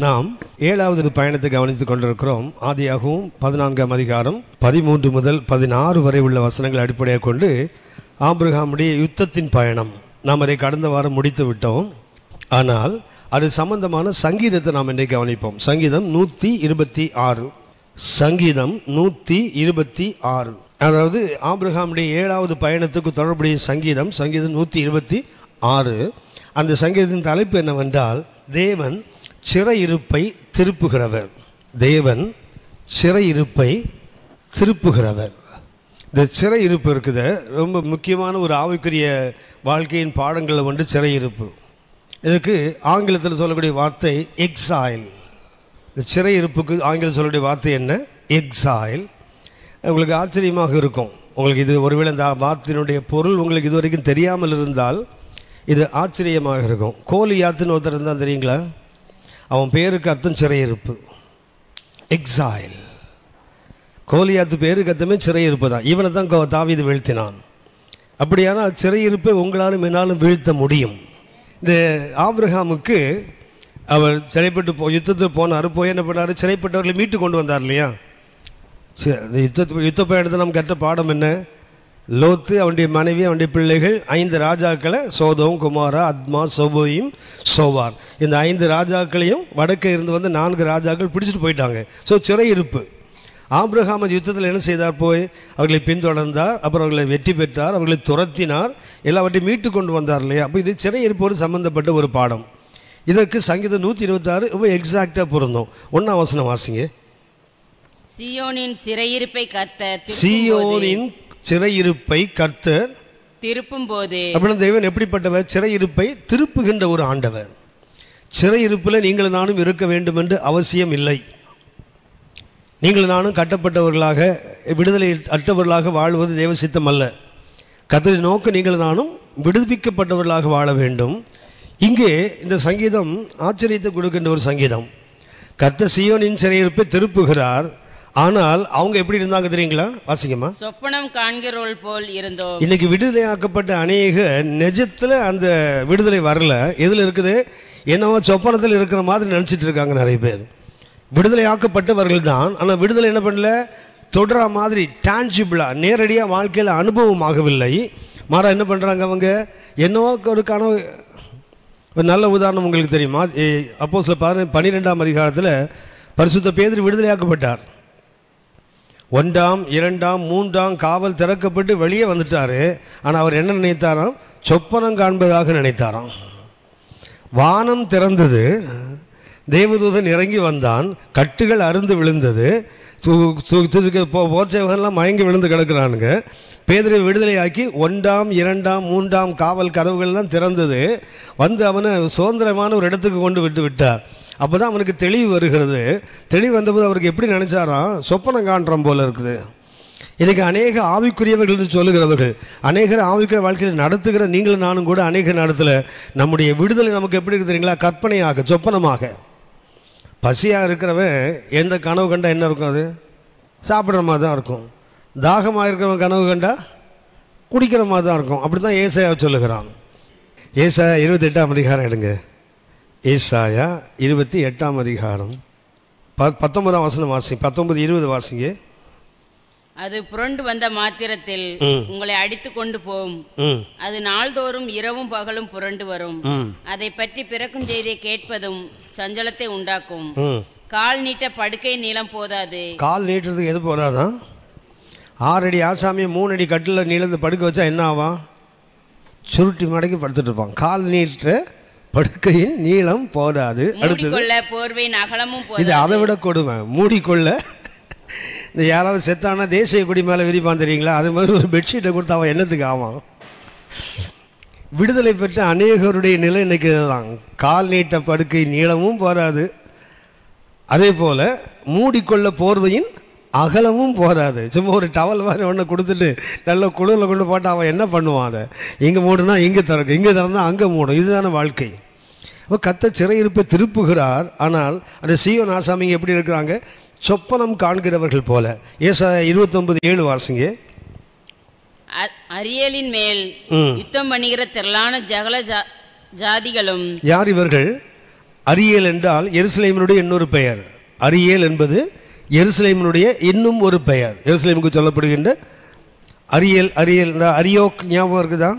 நாம் 7வது பயணத்தை கவனித்துக் கொண்டிருக்கிறோம். ஆதியாகமம் 14ஆம் அதிகாரம் 13 முதல் 16 வரை உள்ள வசனங்களை அடிப்படையாக கொண்டு ஆபிரகாமுடைய யுத்தத்தின் பயணம் நாம் அதை கடந்த வாரம் முடித்து விட்டோம். ஆனால் அது சம்பந்தமான சங்கீதத்தை நாம் இன்றைக்கு கவனிப்போம். சங்கீதம் 126. சங்கீதம் 126, அதாவது ஆபிரகாமுடைய 7வது பயணத்துக்கு தொடர்புடைய சங்கீதம் 126. அந்த சங்கீதத்தின் தலைப்பு என்னவென்றால், தேவன் சிறையிருப்பை திருப்புகிறவர். தேவன் சிறையிருப்பை திருப்புகிறவர். இந்த சிறையிருப்பு இருக்குது, ரொம்ப முக்கியமான ஒரு ஆவிக்குரிய வாழ்க்கையின் பாடங்களில் ஒன்று சிறையிருப்பு. இதுக்கு ஆங்கிலத்தில் சொல்லக்கூடிய வார்த்தை எக்ஸாயில். இந்த சிறையிருப்புக்கு ஆங்கிலம் சொல்லக்கூடிய வார்த்தை என்ன? எக்ஸாயில். உங்களுக்கு ஆச்சரியமாக இருக்கும். உங்களுக்கு இது ஒருவேளை இந்த வார்த்தையினுடைய பொருள் உங்களுக்கு இது வரைக்கும் தெரியாமல் இருந்தால் இது ஆச்சரியமாக இருக்கும். கோலியாத்துன்னு ஒருத்தர் இருந்தால் தெரியுங்களா? அவன் பேருக்கு அர்த்தம் சிறையிருப்பு, எக்ஸாயில். கோலியாத்து பேருக்கு அர்த்தமே சிறையிருப்பு தான். இவனை தான் தாவீது வீழ்த்தினான். அப்படியானால் சிறையிருப்பை உங்களாலும் என்னாலும் வீழ்த்த முடியும். இந்த ஆபிரகாமுக்கு அவர் சிறைப்பட்டு யுத்தத்துக்கு போனார். போய் என்ன பண்ணார்? சிறைப்பட்டவர்களை மீட்டு கொண்டு வந்தார் இல்லையா? யுத்த பயணத்தை நாம் கற்ற பாடம் என்ன? லோத்து, அவனுடைய மனைவி, அவனுடைய பிள்ளைகள் 5 ராஜாக்களை, சோதோம், குமாரா, அத்மா, சொபோயிம், சோவார், இந்த 5 ராஜாக்களையும் வடக்கே இருந்து வந்து 4 ராஜாக்கள் பிடிச்சிட்டு போயிட்டாங்க. ஸோ சிறையிருப்பு. ஆபிரகாம் அந்த யுத்தத்தில் என்ன செய்தார்? போய் அவர்களை பின்தொடர்ந்தார், அப்புறம் அவர்களை வெற்றி பெற்றார், அவர்களை துரத்தினார், எல்லாவற்றையும் மீட்டு கொண்டு வந்தார் இல்லையா? அப்போ இது சிறையிருப்போடு சம்பந்தப்பட்ட ஒரு பாடம். இதற்கு சங்கீதம் 126 ரொம்ப எக்ஸாக்டாக பொருந்தும். 1ஆம் வசனம் வாசிங்க. சீயோனின் சிறையிருப்பை கர்த்தர், சீயோனின் சிறையிருப்பை கர்த்தர் திருப்பும் போது. அப்படின்னா தேவன் எப்படிப்பட்டவர்? சிறையிருப்பை திருப்புகின்ற ஒரு ஆண்டவர். சிறையிருப்பில் நீங்களும் நானும் இருக்க வேண்டும் என்று அவசியம் இல்லை. நீங்களும் நானும் கட்டப்பட்டவர்களாக, விடுதலை அற்றவர்களாக வாழ்வது தேவ சித்தம் அல்ல. கர்த்தரின் நோக்கம் நீங்களும் நானும் விடுவிக்கப்பட்டவர்களாக வாழ வேண்டும். இங்கே இந்த சங்கீதம் ஆச்சரியத்தை கொடுக்கின்ற ஒரு சங்கீதம். கர்த்தர் சீயோனின் சிறையிருப்பை திருப்புகிறார். ஆனால் அவங்க எப்படி இருந்தாங்க தெரியுங்களா? வாசிக்கமா. சொப்பனம் காண்கிறோள் போல் இருந்தோம். இன்னைக்கு விடுதலையாக்கப்பட்ட அநேக நிஜத்தில் அந்த விடுதலை வரல. எதில் இருக்குது? என்னவோ சொப்பனத்தில் இருக்கிற மாதிரி நினச்சிட்டு இருக்காங்க நிறைய பேர். விடுதலையாக்கப்பட்டவர்கள் தான், ஆனால் விடுதலை என்ன பண்ணல? தொடர மாதிரி டான்ஜிபிளாக நேரடியாக வாழ்க்கையில் அனுபவம் ஆகவில்லை. மாறா என்ன பண்ணுறாங்க? அவங்க என்னவோ ஒரு கனவு. ஒரு நல்ல உதாரணம் உங்களுக்கு தெரியுமா? அப்போஸ்தலர் 12ஆம் அதிகாரத்தில் பரிசுத்த பேதுரு விடுதலையாக்கப்பட்டார். 1ஆம் 2ஆம் 3ஆம் காவல் திறக்கப்பட்டு வெளியே வந்துட்டார். ஆனால் அவர் என்ன நினைத்தாராம்? சொப்பனம் காண்பதாக நினைத்தாராம். வானம் திறந்தது, தேவதூதன் இறங்கி வந்தான், கட்டுகள் அருந்து விழுந்தது, போர்ச்சவர்கள்லாம் மயங்கி விழுந்து கிடக்கிறானுங்க. பேதுரை விடுதலையாக்கி 1ஆம் 2ஆம் 3ஆம் காவல் கதவுகள்லாம் திறந்தது. வந்து அவனை சுதந்திரமான ஒரு இடத்துக்கு கொண்டு விட்டார். அப்போ தான் அவனுக்கு தெளிவு வருகிறது. தெளிவு வந்தபோது அவருக்கு எப்படி நினச்சாராம்? சொப்பனம் காண்றோம் போல இருக்குது. இன்றைக்கி அநேக ஆவிக்குரியவர்கள் என்று சொல்லுகிறவர்கள், அநேகர் ஆவிக்குரிய வாழ்க்கையில் நடத்துகிற நீங்களும் நானும் கூட அநேக நேரத்தில் நம்முடைய விடுதலை நமக்கு எப்படி இருக்குது தெரியுங்களா? கற்பனையாக, சொப்பனமாக. பசியாக இருக்கிறவன் எந்த கனவு கண்டா என்ன இருக்கும்? அது சாப்பிட்ற மாதிரி தான் இருக்கும். தாகமாக இருக்கிறவன் கனவு கண்டா குடிக்கிற மாதிரி தான் இருக்கும். அப்படி தான் ஏசாயா சொல்லுகிறான். ஏசாயா 28ஆம் அதிகாரம் எடுங்க. ஏசாயா 28ஆம் அதிகாரம் 19ஆம் வசனம் வாசி. 19-20 வாசிங்க. அது புரண்டு வந்த மாத்திரத்தில் உங்களை அடித்து கொண்டு போகும். அது நாள்தோறும் இரவும் பகலும் புரண்டு வரும். அதை பற்றி பிறக்கும் செய்தியை கேட்பதும் சஞ்சலத்தை உண்டாக்கும். கால் நீட்ட படுக்கை நீளம் போதாது. கால் நீட்டுறதுக்கு எது போதாதான்? 6 அடி ஆசாமியை 3 அடி கட்டில் நீளத்தை படுக்க வச்சா என்ன ஆவா? சுருட்டி மடக்கி படுத்துட்டு இருப்பான். கால் நீட்ட படுக்கையின் நீளம் போதாது. அடுத்தது போர்வையின் அகலமும். இது அதை விட கொடுமை. மூடிக்கொள்ள இந்த யாராவது செத்தானா தேசிய கொடி மேலே விரிப்பான் தெரியுங்களா? அது மாதிரி ஒரு பெட்ஷீட்டை கொடுத்து அவன் என்னத்துக்கு ஆவான்? விடுதலை பெற்ற அநேகருடைய நிலை இன்னைக்கு தான். கால் நீட்ட படுக்கை நீளமும் போராது, அதே போல் மூடிக்கொள்ள போர்வையின் அகலமும் போராது. சும்மா ஒரு டவல் மாதிரி ஒன்று கொடுத்துட்டு நல்ல குளிரில் கொண்டு போட்டு அவன் என்ன பண்ணுவான்? அதை இங்கே மூடுனா இங்கே திறக்கும், இங்கே திறந்தா அங்கே மூடும். இதுதானே வாழ்க்கை. இப்போ கர்த்தர் சிறையிருப்பை திருப்புகிறார். ஆனால் அந்த சீயோன் ஆசாமிங்க எப்படி இருக்கிறாங்க? சொப்பனம் காண்கிறவர்கள் போல. ஏசாயா 29:7 வாசிங்க. அரியலின் மேல் யுத்தம் பண்ணுகிற திரளான ஜகல ஜாதிகளும். யார் இவர்கள்? அரியேல் என்றால் எருசலேமினுடைய இன்னொரு பெயர். அரியேல் என்பது எருசலேமினுடைய இன்னும் ஒரு பெயர். எருசலேமுக்கு சொல்லப்படுகின்ற அரியேல். அரியேல் அரியோக் ஞாபகம் இருக்குதா?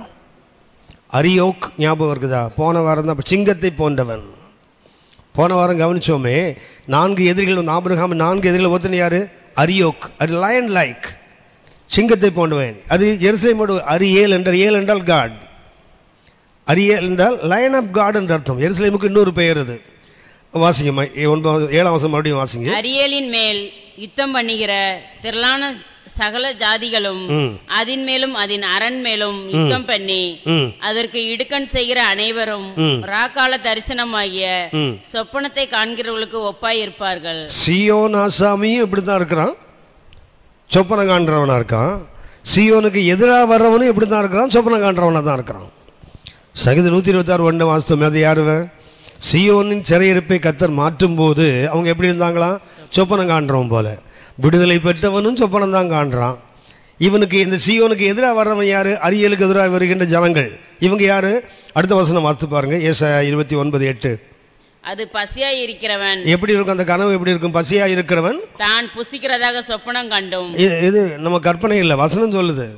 அரியோக் ஞாபகம் இருக்குதா? போன வாரம் தான் சிங்கத்தை போன்றவன். போன வாரம் கவனிச்சோமே, 4 எதிரிகள் ஆபிரகாம் 4 எதிரிகள் ஒருத்தன் யாரு? அரியோக். அது லயன் லைக், சிங்கத்தை போன்றவன். அது எருசலேமோட அரியேல் என்ற ஏல் என்றால் காட். அரியேல் என்றால் லயன் ஆஃப் காட் என்ற அர்த்தம். எருசலேமுக்கு இன்னொரு பெயர். அது வாசிங்க 7ஆம் வசனம் மறுபடியும் வாசிங்க. அரியேலின் மேல் யுத்தம் பண்ணுகிற திரளான சகல ஜாதிகளும் அதன் மேலும் அதன் அரண் மேலும் யுத்தம் பண்ணி அதற்கு இடுக்கண் செய்கிற அனைவரும் ராக்கால தரிசனமாகிய சொப்பனத்தை காண்கிறவர்களுக்கு ஒப்பாய் இருப்பார்கள். சியோன் ஆசாமியும் இப்படித்தான் இருக்கிறான், சொப்பனம் காண்றவனா இருக்கான். சியோனுக்கு எதிராக வர்றவனும் இப்படித்தான் இருக்கிறான், சொப்பனம் காண்றவனா தான் இருக்கிறான். சங்கீதம் 126 வாஸ்தவம். அது யாருவன்? சியோனின் சிறையிருப்பை கர்த்தர் மாற்றும் போது அவங்க எப்படி இருந்தாங்களாம்? சொப்பனம் காண்றவன் போல. விடுதலை பெற்றவனும் சொப்பனம் தான் காண்றான். இவனுக்கு இந்த சியோனுக்கு எதிராக வர்றவன் யாரு? அரியலுக்கு எதிராக வருகின்ற ஜனங்கள். இவங்க யாரு? அடுத்த வசனம் வாசித்து பாருங்க. ஏசாயா 29:8. அது பசியாய் இருக்கிறவன். எப்படி இருக்கும் அந்த கனவு? எப்படி இருக்கும்? பசியாய் இருக்கிறவன் தான் புசிக்கிறதாக சொப்பனம் கண்டும். இது நம்ம கற்பனை இல்லை, வசனம் சொல்லுது.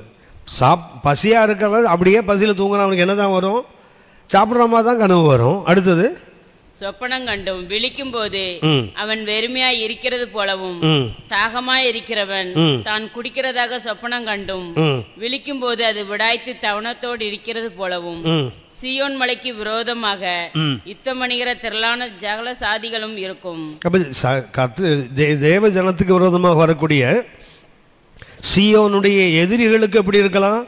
பசியா இருக்கிறவன் அப்படியே பசியில் தூங்குறவனுக்கு என்னதான் வரும்? சாப்பிட்ற மாதிரி தான் கனவு வரும். அடுத்தது சொப்பனம் கண்டும் விழிக்கும் போது அவன் வெறுமையாய் இருக்கிறது போலவும் தாகமாய் இருக்கிறவன் தான் குடிக்கிறதாக சொப்பனம் கண்டும் விழிக்கும் போது அது விடாய்த்து தவணத்தோடு இருக்கிறது போலவும் சியோன் மலைக்கு விரோதமாக யுத்தம் பண்ணுகிற திரளான ஜகல சாதிகளும் இருக்கும். தேவ ஜனத்துக்கு விரோதமாக வரக்கூடிய சியோனுடைய எதிரிகளுக்கு எப்படி இருக்கலாம்?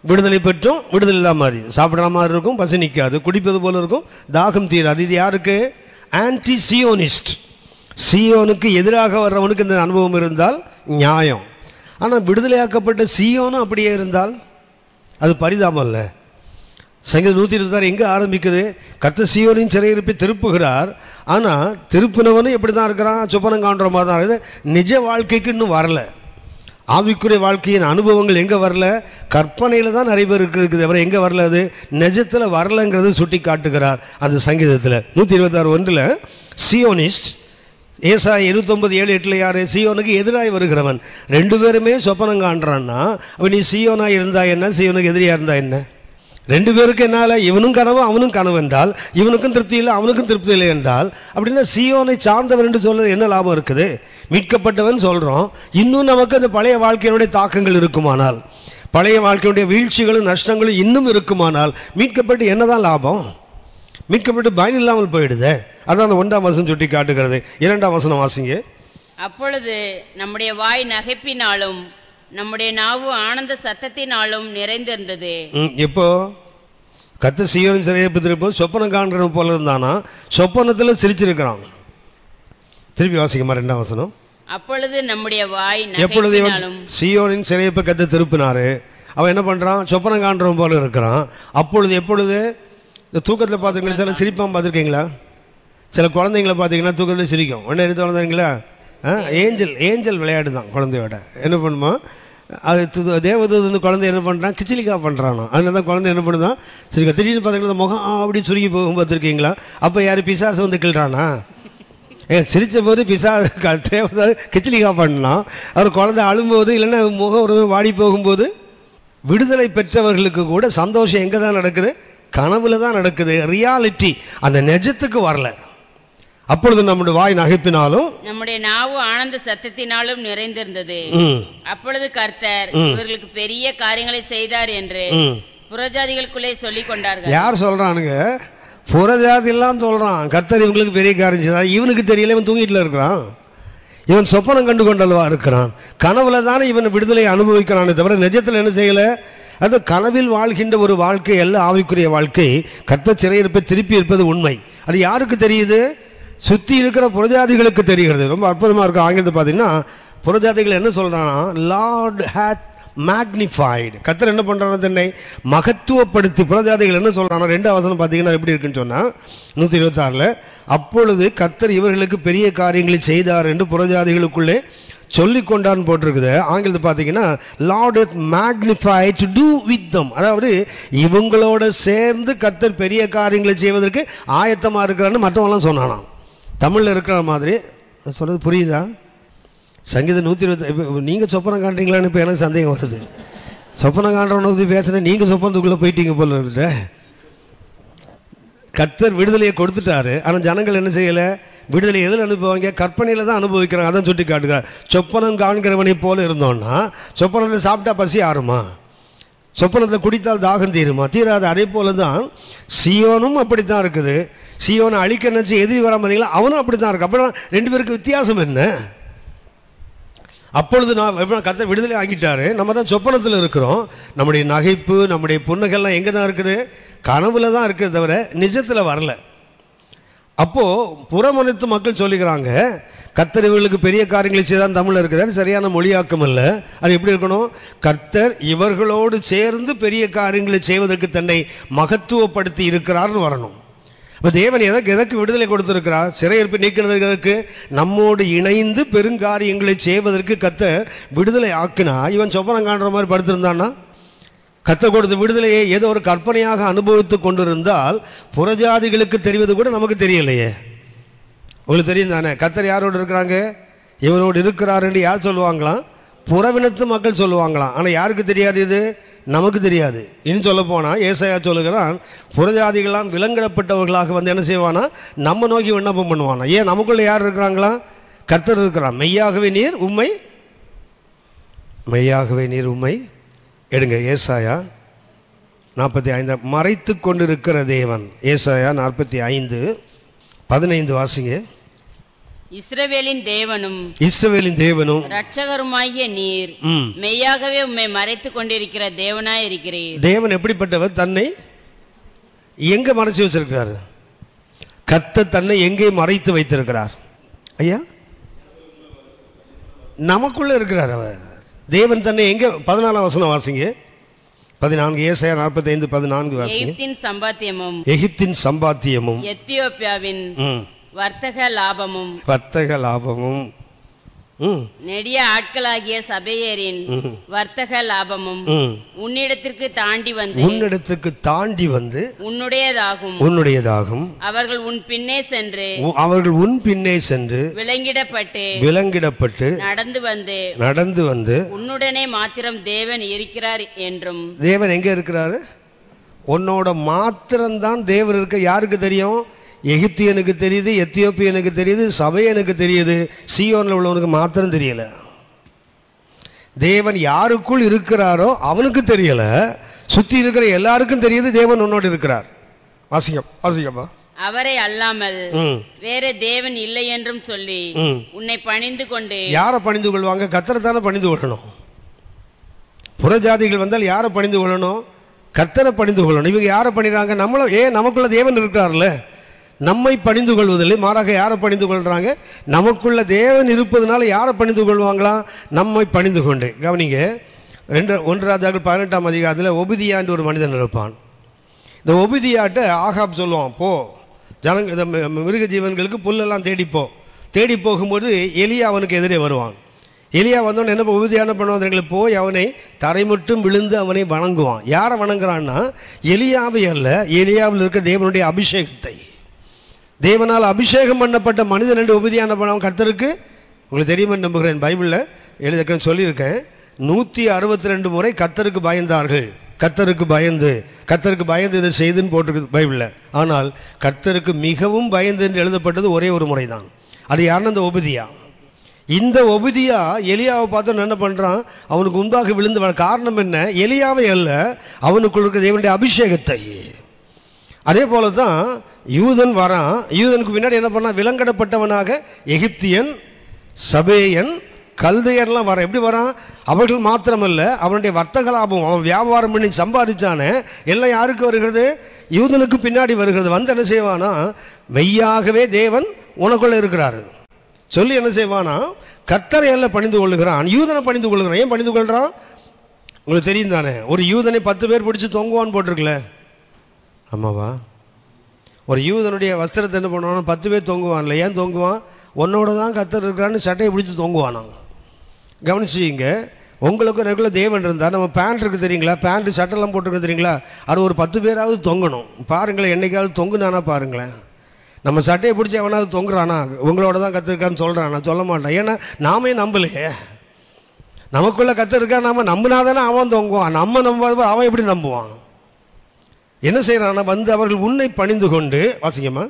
விடுதலை பெற்றும் விடுதலை இல்லாம மாதிரி, சாப்பிட்ற மாதிரி இருக்கும், பசி நிற்காது, குடிப்பது போல இருக்கும், தாகம் தீராது. இது யாருக்கு? Anti Zionist. சியோனுக்கு எதிராக வர்றவனுக்கு இந்த அனுபவம் இருந்தால் நியாயம். ஆனால் விடுதலையாக்கப்பட்ட சியோனும் அப்படியே இருந்தால் அது பரிதாபம் இல்லை. சங்கீதம் 126 எங்கே ஆரம்பிக்குது? கர்த்தர் சியோனின் சிறையிருப்பை திருப்புகிறார். ஆனால் திருப்பினவனும் எப்படி தான் இருக்கிறான்? சொப்பனம் காண்ற மாதிரி தான் இருக்குது. நிஜ வாழ்க்கைக்கு இன்னும் வரல. ஆவிக்குரிய வாழ்க்கையின் அனுபவங்கள் எங்கே வரல? கற்பனையில் தான் நிறைய பேர் இருக்குது. அவர் எங்கே வரல? அது நிஜத்தில் வரலங்கிறது சுட்டி காட்டுகிறார் அந்த சங்கீதத்தில். 126:1 சியோனிஸ்ட். ஏசாயா 29:7-8 யாரு? சியோனுக்கு எதிராக வருகிறவன். 2 பேருமே சொப்பனம் காண்றான்னா அப்போ நீ சியோனா இருந்தா என்ன, சியோனுக்கு எதிரியா இருந்தா என்ன? 2 பேருக்கு என்னால் இவனும் கனவு அவனும் கனவு என்றால், இவனுக்கும் திருப்தி இல்லை அவனுக்கும் திருப்தி இல்லை என்றால், அப்படின்னா சியோனை சார்ந்தவன் என்று சொல்றது என்ன லாபம் இருக்குது? மீட்கப்பட்டவன் சொல்கிறோம், இன்னும் நமக்கு அந்த பழைய வாழ்க்கையினுடைய தாக்கங்கள் இருக்குமானால், பழைய வாழ்க்கையுடைய வீழ்ச்சிகளும் நஷ்டங்களும் இன்னும் இருக்குமானால் மீட்கப்பட்டு என்னதான் லாபம்? மீட்கப்பட்டு பயன் இல்லாமல் போயிடுது. அதான் அந்த 1ஆம் வசனம் சுட்டி காட்டுகிறது. 2ஆம் வசனம் வாசிங்க. அப்பொழுது நம்முடைய வாய் நகைப்பினாலும் நம்முடைய நாவு ஆனந்த சத்தத்தினாலும் நிறைந்திருந்தது. இப்போ கர்த்தர் சீயோனின் சிறையிருப்பை திருப்பும் சொப்பனம் காண்றவன் போல இருந்தானா, சொப்பனத்தில் சிரிச்சிருக்கிறான். திருப்பி வாசிக்கமா 2ஆம் வசனம். அப்பொழுது நம்முடைய வாய் எப்பொழுது சீயோனின் சிறையிருப்பை கர்த்தர் திருப்பினாரு, அவன் என்ன பண்றான்? சொப்பனம் காண்றவன் போல இருக்கிறான். அப்பொழுது எப்பொழுது? இந்த தூக்கத்தில் பார்த்துருக்கீங்களா? சில சிரிப்பான் பார்த்துருக்கீங்களா? சில குழந்தைங்களை பார்த்தீங்கன்னா தூக்கத்தில் சிரிக்கும். உடனே என்ன தோணுதுங்களா? ஏஞ்சல் விளையாடு தான் குழந்தையோட. என்ன பண்ணுமா? அது தேவதூது வந்து குழந்தை என்ன பண்ணுறான்? கிச்சிலிக்கா பண்ணுறானோ. அதனால தான் குழந்தை என்ன பண்ணுதான்? சரி, திடீர்னு பார்த்தீங்கன்னா முகம் அப்படி சுருங்கி போகும் பார்த்துருக்கீங்களா? அப்போ யார் பிசாசு வந்து கிள்றானா? சிரித்த போது தேவதூது கிச்சிலிக்கா பண்ணலாம். அவர் குழந்தை அழும்போது இல்லைன்னா முகம் ஒரு வாடி போகும்போது. விடுதலை பெற்றவர்களுக்கு கூட சந்தோஷம் எங்கே தான் நடக்குது? கனவுல தான் நடக்குது. ரியாலிட்டி அந்த நிஜத்துக்கு வரல. அப்பொழுது நம்முடைய வாய் நகைப்பினாலும் நம்முடைய நாவு ஆனந்த சத்தத்தினாலும் நிறைந்திருந்தது. அப்பொழுது கர்த்தர் இவர்களுக்கு பெரிய காரியங்களை செய்தார் என்று புறஜாதிகளுக்குள்ளே சொல்லிக் கொண்டார்கள். யார் சொல்றானுங்க? புறஜாதி எல்லாம் சொல்றான் கர்த்தர் இவங்களுக்கு பெரிய காரியம் செய்தார். இவனுக்கு தெரியல, இவன் தூங்கிட்டுல இருக்கிறான். இவன் சொப்பனம் கண்டு கொண்டல்வா இருக்கிறான். கனவுல தானே இவன் விடுதலை அனுபவிக்கிறானே தவிர நிஜத்தில் என்ன செய்யல. அது கனவில் வாழ்கின்ற ஒரு வாழ்க்கை அல்ல ஆவிக்குரிய வாழ்க்கை. கர்த்தர் சிறையிருப்பை திருப்பி இருப்பது உண்மை. அது யாருக்கு தெரியுது? சுற்றி இருக்கிற புறஜாதிகளுக்கு தெரிகிறது. ரொம்ப அற்புதமாக இருக்கும். ஆங்கிலத்தை பார்த்தீங்கன்னா புறஜாதிகள் என்ன சொல்கிறான்னா, லார்ட் ஹேத் மேக்னிஃபைடு. கர்த்தர் என்ன பண்ணுறாங்க? தன்னை மகத்துவப்படுத்தி. புறஜாதிகள் என்ன சொல்கிறாங்கன்னா, 2ஆம் வசனம் பார்த்தீங்கன்னா எப்படி இருக்குன்னு சொன்னால் 126 அப்பொழுது கர்த்தர் இவர்களுக்கு பெரிய காரியங்களை செய்தார் என்று புறஜாதிகளுக்குள்ளே சொல்லி கொண்டான்னு போட்டிருக்குது. ஆங்கிலத்தை பார்த்தீங்கன்னா Lord is magnified to do with them, அதாவது இவங்களோட சேர்ந்து கர்த்தர் பெரிய காரியங்களை செய்வதற்கு ஆயத்தமாக இருக்கிறான்னு மற்றவங்களாம் சொன்னானாம். தமிழில் இருக்கிற மாதிரி சொல்கிறது புரியுதா? சங்கீதம் 120 நீங்கள் சொப்பனம் காண்றீங்களான்னு இப்போ எனக்கு சந்தேகம் வருது. சொப்பனம் காண்றவனை பற்றி பேசுகிறேன், நீங்கள் சொப்பனத்துக்குள்ளே போயிட்டீங்க போல இருக்குது. கர்த்தர் விடுதலையை கொடுத்துட்டாரு, ஆனால் ஜனங்கள் என்ன செய்யலை? விடுதலை எதில் அனுபவிங்க? கற்பனையில் தான் அனுபவிக்கிறாங்க. அதான் சுட்டி காட்டுகிறார். சொப்பனம் காண்கிறவனை போல இருந்தோன்னா சொப்பனத்தை சாப்பிட்டா பசி ஆறுமா? சொப்பனத்தை குடித்தால் தாகம் தீருமா? தீராது. அதே போல தான் சியோனும் அப்படித்தான் இருக்குது. சியோனை அழிக்க நினச்சி எதிரி வர பார்த்தீங்களா, அவனும் அப்படி தான் இருக்கு. அப்புறம் ரெண்டு பேருக்கு வித்தியாசம் என்ன? அப்பொழுது நான் கர்த்தர் விடுதலை ஆகிட்டாரு, நம்ம தான் சொப்பனத்தில் இருக்கிறோம். நம்முடைய நகைப்பு, நம்முடைய புன்னகைலாம் எங்கே தான் இருக்குது? கனவுல தான் இருக்குது, தவிர நிஜத்தில் வரல. அப்போது புறமணித்து மக்கள் சொல்லிக்கிறாங்க, கர்த்தர் இவர்களுக்கு பெரிய காரியங்களை செய்தான். தமிழில் இருக்குது, சரியான மொழியாக்கம் இல்லை. அது எப்படி இருக்கணும்? கர்த்தர் இவர்களோடு சேர்ந்து பெரிய காரியங்களை செய்வதற்கு தன்னை மகத்துவப்படுத்தி இருக்கிறார்னு வரணும். இப்போ தேவன் எதற்கு விடுதலை கொடுத்திருக்கிறார்? சிறையிருப்பை நீக்கிறதுக்கு எதற்கு? நம்மோடு இணைந்து பெருங்காரியங்களை செய்வதற்கு கர்த்தர் விடுதலை ஆக்கினா. இவன் சொப்பனம் காண்ற மாதிரி படுத்திருந்தான்னா, கர்த்தர் கொடுத்த விடுதலையை ஏதோ ஒரு கற்பனையாக அனுபவித்து கொண்டிருந்தால் புறஜாதிகளுக்கு தெரிவது கூட நமக்கு தெரியலையே. உங்களுக்கு தெரியும் தானே? கர்த்தர் யாரோடு இருக்கிறாங்க? இவனோடு இருக்கிறார் என்று யார் சொல்லுவாங்களாம்? புறவினத்து மக்கள் சொல்லுவாங்களாம். ஆனால் யாருக்கு தெரியாது? இது நமக்கு தெரியாது. இன்னும் சொல்ல போனால் ஏசாயா சொல்லுகிறான், புறஜாதிகளாம் விலங்கிடப்பட்டவர்களாக வந்து என்ன செய்வானா? நம்ம நோக்கி விண்ணப்பம் பண்ணுவானா. ஏன்? நமக்குள்ள யார் இருக்கிறாங்களா? கர்த்தர் இருக்கிறான். மெய்யாகவே நீர் உம்மை, மெய்யாகவே நீர் உம்மை எடுங்க. ஏசாயா 45 மறைத்து கொண்டிருக்கிற தேவன். ஏசாயா 45:15 வாசிங்க. இஸ்ரவேலின் தேவனும், இஸ்ரவேலின் தேவனும் இரட்சகருமாகிய நீர் மெய்யாகவே உம்மை மறைத்து கொண்டிருக்கிற தேவனாய் இருக்கிறீர். தேவன் எப்படிப்பட்டவர்? தன்னை எங்க மறைச்சு வச்சிருக்கிறார்? கர்த்தர் தன்னை எங்கே மறைத்து வைத்திருக்கிறார்? ஐயா, நமக்குள்ள இருக்கிறார் அவர். தேவன் தன்னை எங்க? 14ஆம் வசனம் வாசிங்க. 14. ஏசாயா 45:14 வாசிங்க. எகிப்தின் சம்பாத்தியமும், எகிப்தின் சம்பாத்தியமும், எத்தியோப்பியாவின் வர்த்தக லாபமும், நெடிய ஆட்களாகிய சபையரின் வர்த்தக லாபமும் உன்னிடத்திற்கு தாண்டி வந்து உன்னுடையதாகும். அவர்கள் உன் பின்னே சென்று விலங்கிடப்பட்டு நடந்து வந்து உன்னுடனே மாத்திரம் தேவன் இருக்கிறார் என்றும். தேவன் எங்க இருக்கிறாரு? உன்னோட மாத்திரம்தான் தேவன் இருக்க. யாருக்கு தெரியும்? எகிப்தியனுக்கு தெரியுது, எத்தியோப்பியனுக்கு தெரியுது, சபையனுக்கு தெரியுது. சீயோனில் உள்ளவனுக்கு மாத்திரம் தெரியல. தேவன் யாருக்குள் இருக்கிறாரோ அவனுக்கு தெரியல. சுற்றி இருக்கிற எல்லாருக்கும் தெரியுது தேவன் உன்னோடு இருக்கிறார். வாசிக்கப்பா. அவரை அல்லாமல் வேற தேவன் இல்லை என்றும் சொல்லி உன்னை பணிந்து கொண்டு. யாரை பணிந்து கொள்வாங்க? கர்த்தரை தானே பணிந்து கொள்ளணும். புறஜாதிகள் வந்தால் யாரை பணிந்து கொள்ளணும்? கர்த்தரை பணிந்து கொள்ளணும். இவங்க யாரை பணிறாங்க? நமக்குள்ள தேவன் இருக்கிறார்ல, நம்மை பணிந்து கொள்வதில்லை. மாறாக யாரை பணிந்து கொள்றாங்க? நமக்குள்ள தேவன் இருப்பதனால யாரை பணிந்து கொள்வாங்களா? நம்மை பணிந்து கொண்டு. கவனிங்க, 1 ராஜாக்கள் 18ஆம் அதிகாரத்தில் ஒபிதியா என்று ஒரு மனிதன் இருப்பான். இந்த ஒபிதியாட்ட ஆகாப் சொல்லுவான், போ இந்த மிருக ஜீவன்களுக்கு புல்லெல்லாம் தேடி போகும்போது எலியா அவனுக்கு எதிரே வருவான். எலியா வந்தோன்னு என்ன ஒபிதியா என்ன பண்ணுவான்? போய் அவனை தரை மட்டும் விழுந்து அவனை வணங்குவான். யாரை வணங்குறான்னா எலியாவை அல்ல, எலியாவில் இருக்க தேவனுடைய அபிஷேகத்தை. தேவனால் அபிஷேகம் பண்ணப்பட்ட மனிதன் என்று ஒபிதியா என்ன பண்ணுவான்? கர்த்தருக்கு, உங்களுக்கு தெரியுமா நம்புகிறேன், பைபிளில் எழுதியிருக்கேன், சொல்லியிருக்கேன், 162 முறை கர்த்தருக்கு பயந்தார்கள். கர்த்தருக்கு பயந்து இதை செய்துன்னு போட்டிருக்கு பைபிளில். ஆனால் கர்த்தருக்கு மிகவும் பயந்து என்று எழுதப்பட்டது ஒரே ஒரு முறை தான். அது யாருன்னா இந்த ஒபிதியா. இந்த ஒபிதியா எலியாவை பார்த்து என்ன பண்ணுறான்? அவனுக்கு முன்பாக விழுந்து. காரணம் என்ன? எலியாவை அல்ல, அவனுக்குள் இருக்க தேவனுடைய அபிஷேகத்தை. அதே போல தான் யூதன் வரான். யூதனுக்கு பின்னாடி என்ன பண்ணான்? விலங்கிடப்பட்டவனாக எகிப்தியன், சபேயன், கல்தையர்லாம் வரான். எப்படி வரான்? அவர்கள் மாத்திரமல்ல, அவனுடைய வர்த்தக லாபம், அவன் வியாபாரம் பண்ணி சம்பாதிச்சானே எல்லாம் யாருக்கு வருகிறது? யூதனுக்கு பின்னாடி வருகிறது. வந்து என்ன செய்வானா? மெய்யாகவே தேவன் உனக்குள்ள இருக்கிறாரு சொல்லி என்ன செய்வானா? கர்த்தரை எல்லாம் பணிந்து கொள்ளுகிறான், யூதனை பணிந்து கொள்ளுகிறான். ஏன் பணிந்து கொள்றான்? உங்களுக்கு தெரியும் தானே, ஒரு யூதனை 10 பேர் பிடிச்சி தொங்குவான்னு போட்டிருக்கல, ஆமாவா? ஒரு யூதனுடைய வஸ்திரத்தை என்ன பண்ணுவான்? 10 பேர் தொங்குவான்ல. ஏன் தொங்குவான்? உன்னோட தான் கர்த்தர் இருக்கிறான்னு சட்டையை பிடிச்சி தொங்குவானாங்க. கவனிச்சிங்க, உங்களுக்கும் ரெகுலர் தேவன் இருந்தால் நம்ம பேண்ட் இருக்குது தெரியுங்களா, பேண்ட்டு சட்டெல்லாம் போட்டுருக்கு தெரியுங்களா, அது ஒரு 10 பேராவது தொங்கணும். பாருங்களேன், என்னைக்காவது தொங்குனானா பாருங்களேன். நம்ம சட்டையை பிடிச்சி எவனாவது தொங்குறானா, உங்களோட தான் கற்றுருக்கான்னு சொல்கிறானா? சொல்ல மாட்டான். ஏன்னா நாமே நம்பலையே. நமக்குள்ளே கற்றுருக்கா, நம்ம நம்பினாதானே அவன் தொங்குவான். நம்ம நம்ப அவன் எப்படி நம்புவான்? என்ன செய்யறானா, வந்து அவர்கள் உன்னை பணிந்து கொண்டு, வாசிங்கம்மா,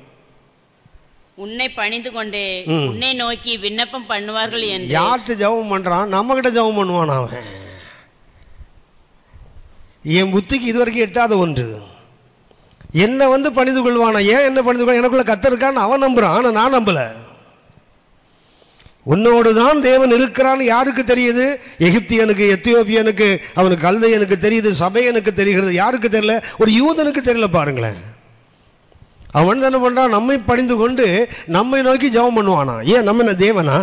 உன்னை பணிந்து கொண்டு உன்னை நோக்கி விண்ணப்பம் பண்ணுவார்கள் என்று. யார்கிட்ட ஜெபம் பண்றான்? நம்ம கிட்ட ஜெபம் பண்ணுவான். அவன் என் புத்திக்கு இதுவரைக்கும் எட்டாத ஒன்று. என்ன வந்து பணிந்து கொள்வானா? ஏன் என்ன பணிந்து கொள்ள? எனக்குள்ள கத்தருக்கான்னு அவன் நம்புறான், ஆனா நான் நம்பல. உன்னோடு தான் தேவன் இருக்கிறான்னு யாருக்கு தெரியுது? எகிப்தியனுக்கு, எத்தியோப்பியனுக்கு, அவனுக்கு கல்தையனுக்கு தெரியுது. சபையனுக்கு தெரிகிறது. யாருக்கு தெரியல? ஒரு யூதனுக்கு தெரியல. பாருங்களேன், அவன் என்ன பண்றான்? நம்மை பணிந்து கொண்டு நம்மை நோக்கி ஜெபம் பண்ணுவானா? ஏன் நம்ம என்ன தேவனா?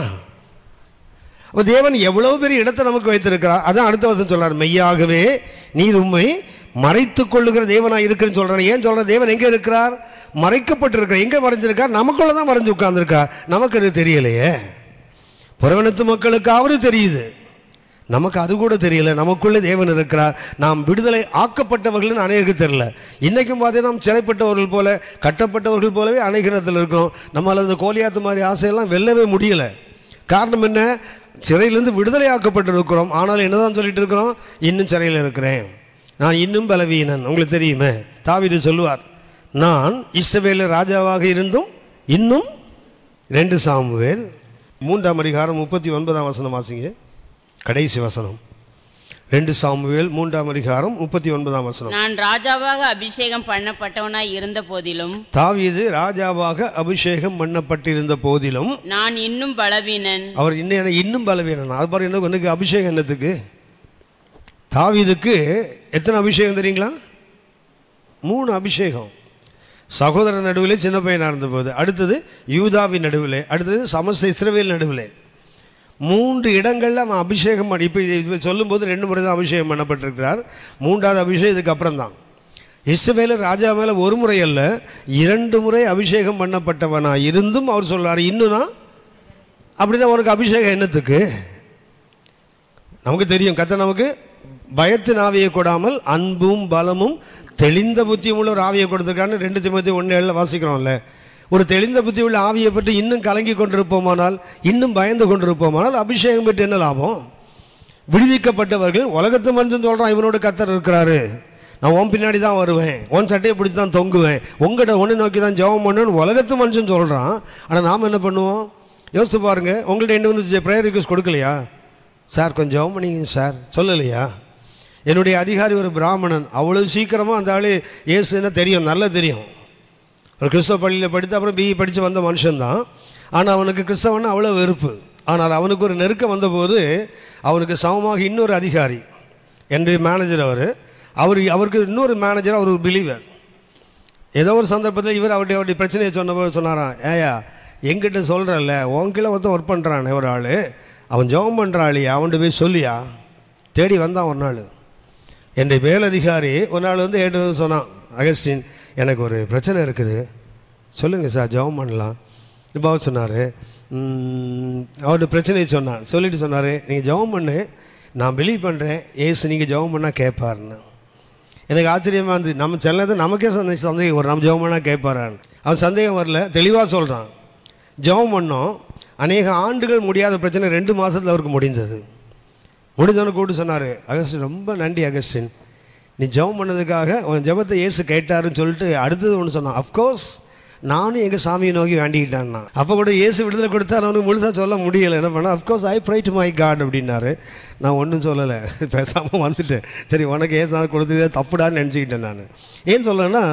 தேவன் எவ்வளவு பெரிய இடத்தை நமக்கு வைத்திருக்கிறார். அதான் அடுத்த வசனம் சொல்றார், மெய்யாகவே நீர் உம்மை மறைத்துக் கொள்ளுகிற தேவனா இருக்குன்னு சொல்றாரு. ஏன் சொல்ற? தேவன் எங்க இருக்கிறார்? மறைக்கப்பட்டிருக்கிறார். எங்க மறைஞ்சிருக்கார்? நமக்குள்ளதான் மறைஞ்சு உட்கார்ந்துருக்கார். நமக்கு அது தெரியலையே. புறவனத்து மக்களுக்கு அவரு தெரியுது, நமக்கு அது கூட தெரியல. நமக்குள்ளே தேவன் இருக்கிறார். நாம் விடுதலை ஆக்கப்பட்டவர்கள் அநேகருக்கு தெரியல. இன்னைக்கும் பார்த்தே நாம் சிறைப்பட்டவர்கள் போல, கட்டப்பட்டவர்கள் போலவே அநேகத்தில் இருக்கிறோம். நம்மளால் அந்த கோலியாத்து மாதிரி ஆசையெல்லாம் வெல்லவே முடியல. காரணம் என்ன? சிறையிலிருந்து விடுதலை ஆக்கப்பட்டிருக்கிறோம். ஆனால் என்னதான் சொல்லிட்டு இருக்கிறோம்? இன்னும் சிறையில் இருக்கிறேன், நான் இன்னும் பலவீனன். உங்களுக்கு தெரியுமே, தாவீது சொல்லுவார், நான் இஸ்ரவேல் ராஜாவாக இருந்தும் இன்னும். 2 சாமுவேல் 3ஆம் அதிகாரம் 39ஆம் வசனம் வாசிங்க. கடைசி வசனம் 2 சாமுவேல் 3ஆம் அதிகாரம் 39ஆம் வசனம். நான் ராஜாவாக அபிஷேகம் பண்ணப்பட்டவனாய் இருந்த போதிலும், தாவீது ராஜாவாக அபிஷேகம் பண்ணப்பட்டிருந்த போதிலும், நான் இன்னும் பலவீனன். அவர் இன்னும் பலவீனன். அது பாருங்க, எனக்கு அபிஷேகம் என்னத்துக்கு? தாவீதுக்கு எத்தனை அபிஷேகம் தெரியுங்களா? 3 அபிஷேகம். சகோதரன் நடுவிலே சின்ன பையனாக இருந்தபோது, அடுத்தது யூதாவின் நடுவிலே, அடுத்தது சமஸ்த இஸ்ரவேல் நடுவிலே. 3 இடங்களில் அவன் அபிஷேகம் பண்ணி, இப்போ சொல்லும்போது 2 முறை தான் அபிஷேகம் பண்ணப்பட்டிருக்கிறார். 3வது அபிஷேகம் இதுக்கு அப்புறம் தான். இஸ்ரவேல் ராஜா மேலே 1 முறை அல்ல, 2 முறை அபிஷேகம் பண்ணப்பட்டவனா இருந்தும் அவர் சொல்றாரு இன்னும்னா. அப்படின்னா உனக்கு அபிஷேகம் என்னத்துக்கு? நமக்கு தெரியும், கர்த்தர் நமக்கு பயத்தின் ஆவியை கொடாமல் அன்பும் பலமும் தெளிந்த புத்தியும் உள்ள ஒரு ஆவியை கொடுத்துருக்கான்னு 2 தீமோத்தேயு 1:7 வாசிக்கிறோம்ல. ஒரு தெளிந்த புத்தி உள்ள ஆவியை பற்றி இன்னும் கலங்கி கொண்டிருப்போமானால், இன்னும் பயந்து கொண்டிருப்போமானால் அபிஷேகம் பெற்று என்ன லாபம்? விடுவிக்கப்பட்டவர்கள் உலகத்து மனுஷன் சொல்கிறான், இவனோட கர்த்தர் இருக்கிறாரு, நான் உன் பின்னாடி தான் வருவேன், உன் சட்டையை பிடிச்சி தான் தொங்குவேன், உங்கள்கிட்ட ஒன்று நோக்கி தான் ஜெபம் பண்ணுன்னு உலகத்து மனுஷன் சொல்கிறான். ஆனால் நாம் என்ன பண்ணுவோம்? யோசித்து பாருங்கள். உங்கள்கிட்ட என்ன வந்து ப்ரேயர் ரிக்வெஸ்ட் கொடுக்கலையா? சார் கொஞ்சம் ஜெபம் பண்ணிங்க சார் சொல்லலையா? என்னுடைய அதிகாரி ஒரு பிராமணன், அவ்வளோ சீக்கிரமாக அந்த ஆள் இயேசு என்ன தெரியும், நல்லா தெரியும். ஒரு கிறிஸ்தவ பள்ளியில் படித்து அப்புறம் பிஇ படித்து வந்த மனுஷன்தான். ஆனால் அவனுக்கு கிறிஸ்தவன் அவ்வளோ வெறுப்பு. ஆனால் அவனுக்கு ஒரு நெருக்கம் வந்தபோது அவனுக்கு சமமாக இன்னொரு அதிகாரி, என்னுடைய மேனேஜர், அவருக்கு இன்னொரு மேனேஜர், அவர் ஒரு பிலீவர். ஏதோ ஒரு சந்தர்ப்பத்தில் இவர் அவருடைய பிரச்சனையை சொன்னபோது சொன்னாரான், ஏயா எங்கிட்ட சொல்கிறல்ல, உன்கிட்ட ஒருத்தன் ஒர்க் பண்ணுறானே ஒரு ஆள், அவன் ஜெபம் பண்ணுறாளே, அவன்கிட்ட போய் சொல்லியா. தேடி வந்தான் ஒரு நாள். என்னுடைய மேலதிகாரி ஒரு நாள் வந்து ஏட்டு சொன்னான், அகஸ்டின் எனக்கு ஒரு பிரச்சனை இருக்குது, சொல்லுங்கள் சார் ஜெபம் பண்ணலாம். இப்போ அவர் சொன்னார், அவருடைய பிரச்சனையை சொன்னான். சொல்லிட்டு சொன்னார், நீங்கள் ஜெபம் பண்ணு, நான் பிலீவ் பண்ணுறேன், ஏசு நீங்கள் ஜெபம் பண்ணால் கேட்பாருன்னு. எனக்கு ஆச்சரியமாக இருந்தது. நம்ம சில நமக்கே சந்தேகம் வரும், நம்ம ஜெபம் பண்ணால் கேட்பாரான்னு. அவன் சந்தேகம் வரல, தெளிவாக சொல்கிறான். ஜெபம் பண்ணோம், அநேக ஆண்டுகள் முடியாத பிரச்சனை 2 மாதத்தில் அவருக்கு முடிந்தது. முடிஞ்சவனு கூப்பிட்டு சொன்னார், அகஸ்டின் ரொம்ப நன்றி அகஸ்டின், நீ ஜெபம் பண்ணதுக்காக உன் ஜெபத்தை இயேசு கேட்டாருன்னு சொல்லிட்டு அடுத்தது ஒன்று சொன்னான், அஃப்கோர்ஸ் நானும் எங்கள் சாமியை நோக்கி வேண்டிக்கிட்டான்னா. அப்போ கூட இயேசு விடுதலை கொடுத்தா அவனுக்கு முழுசாக சொல்ல முடியலை. என்ன பண்ணால், of course I pray to my God அப்படின்னாரு. நான் ஒன்றும் சொல்லலை, பேசாமல் வந்துட்டேன். சரி உனக்கு ஏசு கொடுத்ததே தப்புடான்னு நினச்சிக்கிட்டேன் நான். ஏன் சொல்லலைன்னா,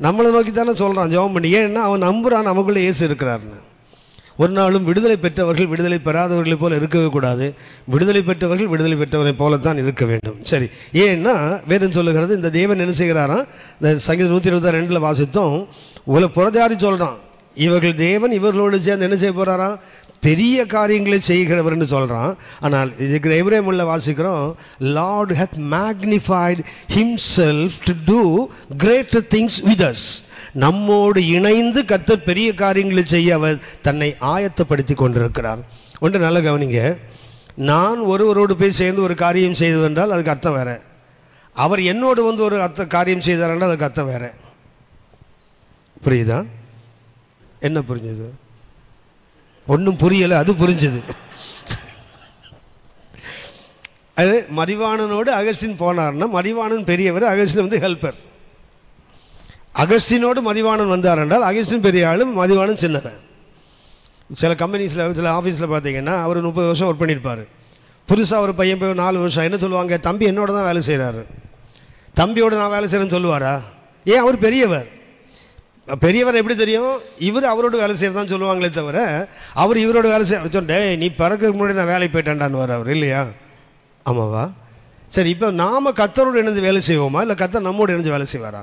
நம்மளை நோக்கி தானே சொல்கிறான் ஜெபம் பண்ணி. ஏன்னா அவன் நம்புகிறான் நமக்குள்ளே இயேசு இருக்கிறாருன்னு. ஒரு நாளும் விடுதலை பெற்றவர்கள் விடுதலை பெறாதவர்களை போல இருக்கவே கூடாது. விடுதலை பெற்றவர்கள் விடுதலை பெற்றவர்களை போலத்தான் இருக்க வேண்டும். சரி, ஏன்னா வேதம் சொல்லுகிறது, இந்த தேவன் என்ன செய்கிறாராம்? இந்த சங்கீதம் 122 வாசித்தோம், புறஜாதி சொல்கிறான், இவர்கள் தேவன் இவர்களோடு சேர்ந்து என்ன செய்ய போகிறாராம்? பெரிய காரியங்களை செய்கிறவர்னு சொல்கிறான். ஆனால் இதுக்கு எபிரேயமுள்ள வாசிக்கிறோம், Lord hath magnified himself to do greater things with us. நம்மோடு இணைந்து கர்த்தர் பெரிய காரியங்களை செய்ய அவர் தன்னை ஆயத்தப்படுத்தி கொண்டிருக்கிறார். ஒன்று நல்ல கவனிங்க, நான் ஒருவரோடு போய் சேர்ந்து ஒரு காரியம் செய்து என்றால் அதுக்கு அர்த்தம் வேறு. அவர் என்னோடு வந்து ஒரு காரியம் செய்தார் என்றால் அதுக்கு அர்த்தம் வேறு. புரியுதா? என்ன புரிஞ்சது? ஒன்றும் புரியலை, அது புரிஞ்சது. அது மதிவாணனோடு அகஸ்டின் போனார்னா, மதிவாணன் பெரியவர், அகஸ்டின் வந்து ஹெல்ப்பர். அகஸ்டினோடு மதிவாணன் வந்தார் என்றால் அகஸ்டின் பெரிய ஆள், மதிவாணன் சின்னவர். சில கம்பெனிஸில், சில ஆஃபீஸில் பார்த்தீங்கன்னா அவர் 30 வருஷம் ஒர்க் பண்ணியிருப்பார். புதுசாக ஒரு பையன் போய் 4 வருஷம் என்ன சொல்லுவாங்க, தம்பி என்னோட தான் வேலை செய்கிறாரு, தம்பியோடு நான் வேலை செய்கிறேன்னு சொல்லுவாரா? ஏன், அவர் பெரியவர். பெரியவர் எப்படி தெரியும்? இவர் அவரோட வேலை செய்யறதான் சொல்லுவாங்களே தவிர அவர் இவரோட வேலை செய்ய சொல்ல, நீ பிறக்கிறதுக்கு முன்னாடி நான் வேலைக்கு போயிட்டேன்டான்னு வர அவர், இல்லையா? ஆமாவா? சரி, இப்போ நாம் கர்த்தரோடு இணைந்து வேலை செய்வோமா, இல்லை கர்த்தர் நம்மோடு இணைந்து வேலை செய்வாரா?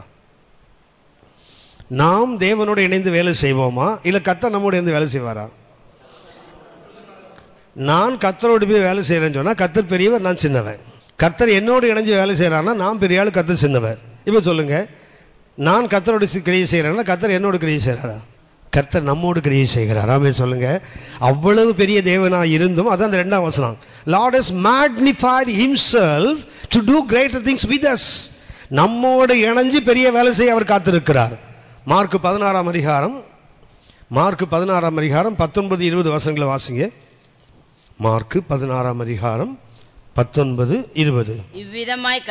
நாம் தேவனோடு இணைந்து வேலை செய்வோமா, இல்லை கர்த்தர் நம்மோடு இணைந்து வேலை செய்வாரா? நான் கர்த்தரோடு போய் வேலை செய்கிறேன்னு சொன்னால் கர்த்தர் பெரியவர், நான் சின்னவன். கர்த்தர் என்னோடு இணைஞ்சு வேலை செய்கிறாருன்னா நான் பெரிய ஆள், கர்த்தர் சின்னவர். இப்போ சொல்லுங்கள், நான் கர்த்தரோடு கிரியை செய்கிறேன்னா கர்த்தர் என்னோடு கிரியை செய்கிறாரா? கர்த்தர் நம்மோடு கிரியை செய்கிறார். ஆமென் சொல்லுங்க. அவ்வளவு பெரிய தேவனாக இருந்தும், அதான் அந்த 2ஆம் வசனம், Lord has magnified himself to do greater things with us. நம்மோடு இணைஞ்சு பெரிய வேலை செய்ய அவர் காத்திருக்கிறார். மார்க் 16ஆம் அதிகாரம் 19-20 வசனங்களை வாசிங்க. மார்க் 16ஆம் அதிகாரம் 19-20. இவ்விதமாய்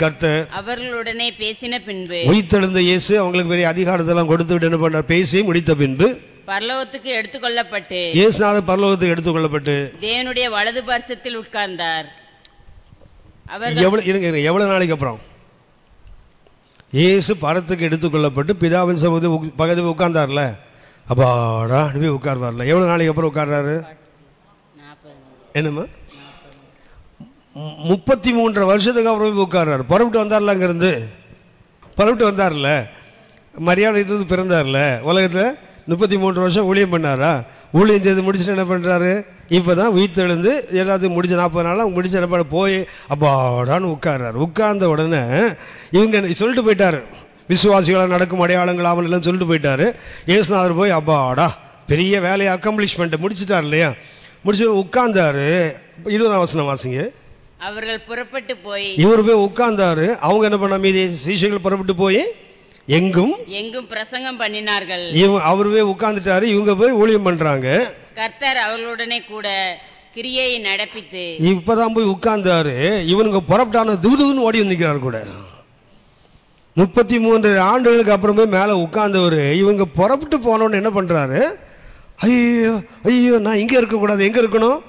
கர்த்தர் அவர்களுடனே பேசின பின்பு, உயிர்த்தெழுந்த இயேசு அவங்களுக்கு பெரிய அதிகாரத்தெல்லாம் கொடுத்து என்ன பண்ணார்? பேசி முடித்த பின்பு பரலோகத்துக்கு எடுத்துக்கொள்ளப்பட்டு, இயேசுநாதர் பரலோகத்துக்கு எடுத்துக்கொள்ளப்பட்டு தேவனுடைய வலது பார்சத்தில் உட்கார்ந்தார். எவ்வளவு நாளைக்கு அப்புறம் இயேசு பரத்துக்கு எடுத்துக்கொள்ளப்பட்டு பிதாவின் சமூகத்தை பக்கத்தில் உட்கார்ந்தார்ல, அப்பாடா அனுப்பி உட்கார்வார்ல, எவ்வளவு நாளைக்கு அப்புறம் உட்கார்றாரு? என்னம்மா? 33 வருஷத்துக்கு அப்புறம் உட்கார்றாரு. புறப்பட்டு வந்தார்ல, அங்கிருந்து புறப்பட்டு வந்தார்ல, மரியாதை இது பிறந்தார்ல, உலகத்தில் 33 வருஷம் ஊழியம் பண்ணாரா? ஊழியம் செய்து முடிச்சுட்டு என்ன பண்ணுறாரு? இப்போ தான் உயிர்த்தெழுந்து எல்லாத்தையும் முடிச்சு 40 நாளாக முடிச்சு என்ன பண்ண போய் அப்பாடான்னு உட்கார்றாரு. உட்கார்ந்த உடனே இவங்க சொல்லிட்டு போயிட்டாரு, விசுவாசிகளாக நடக்கும் அடையாளங்கள் அவன் எல்லாம் சொல்லிட்டு போயிட்டாரு. இயேசுநாதர் போய் அப்பாடா பெரிய வேலையை அக்கம்ப்ளிஷ்மெண்ட்டை முடிச்சுட்டார் இல்லையா? முடிச்சு உட்கார்ந்தாரு. 20ஆம் வசனம் வாசிங்க. அவர்கள் புறப்பட்டு போய், இவர் போய் உட்கார்ந்தாரு. அவங்க என்ன பண்ண, மீதி சீஷர்கள் புறப்பட்டு போய் எங்கும் பிரசங்கம் பண்ணினார்கள். அவர் போய் உட்கார்ந்துட்டாரு, இவங்க போய் ஊழியம் பண்றாங்க. கர்த்தர் அவர்களுடனே கூட கிரியை நடப்பித்து, இப்பதான் போய் உட்கார்ந்தாரு. இவனுங்க புறப்பட்டான தூதுன்னு ஓடி வந்துக்கிறாரு கூட. 33 ஆண்டுகளுக்கு அப்புறம் போய் மேல உட்கார்ந்தவர் இவங்க புறப்பட்டு போனோன்னு என்ன பண்றாரு? ஐயோ ஐயோ, நான் இங்கே இருக்கக்கூடாது, எங்கே இருக்கணும்?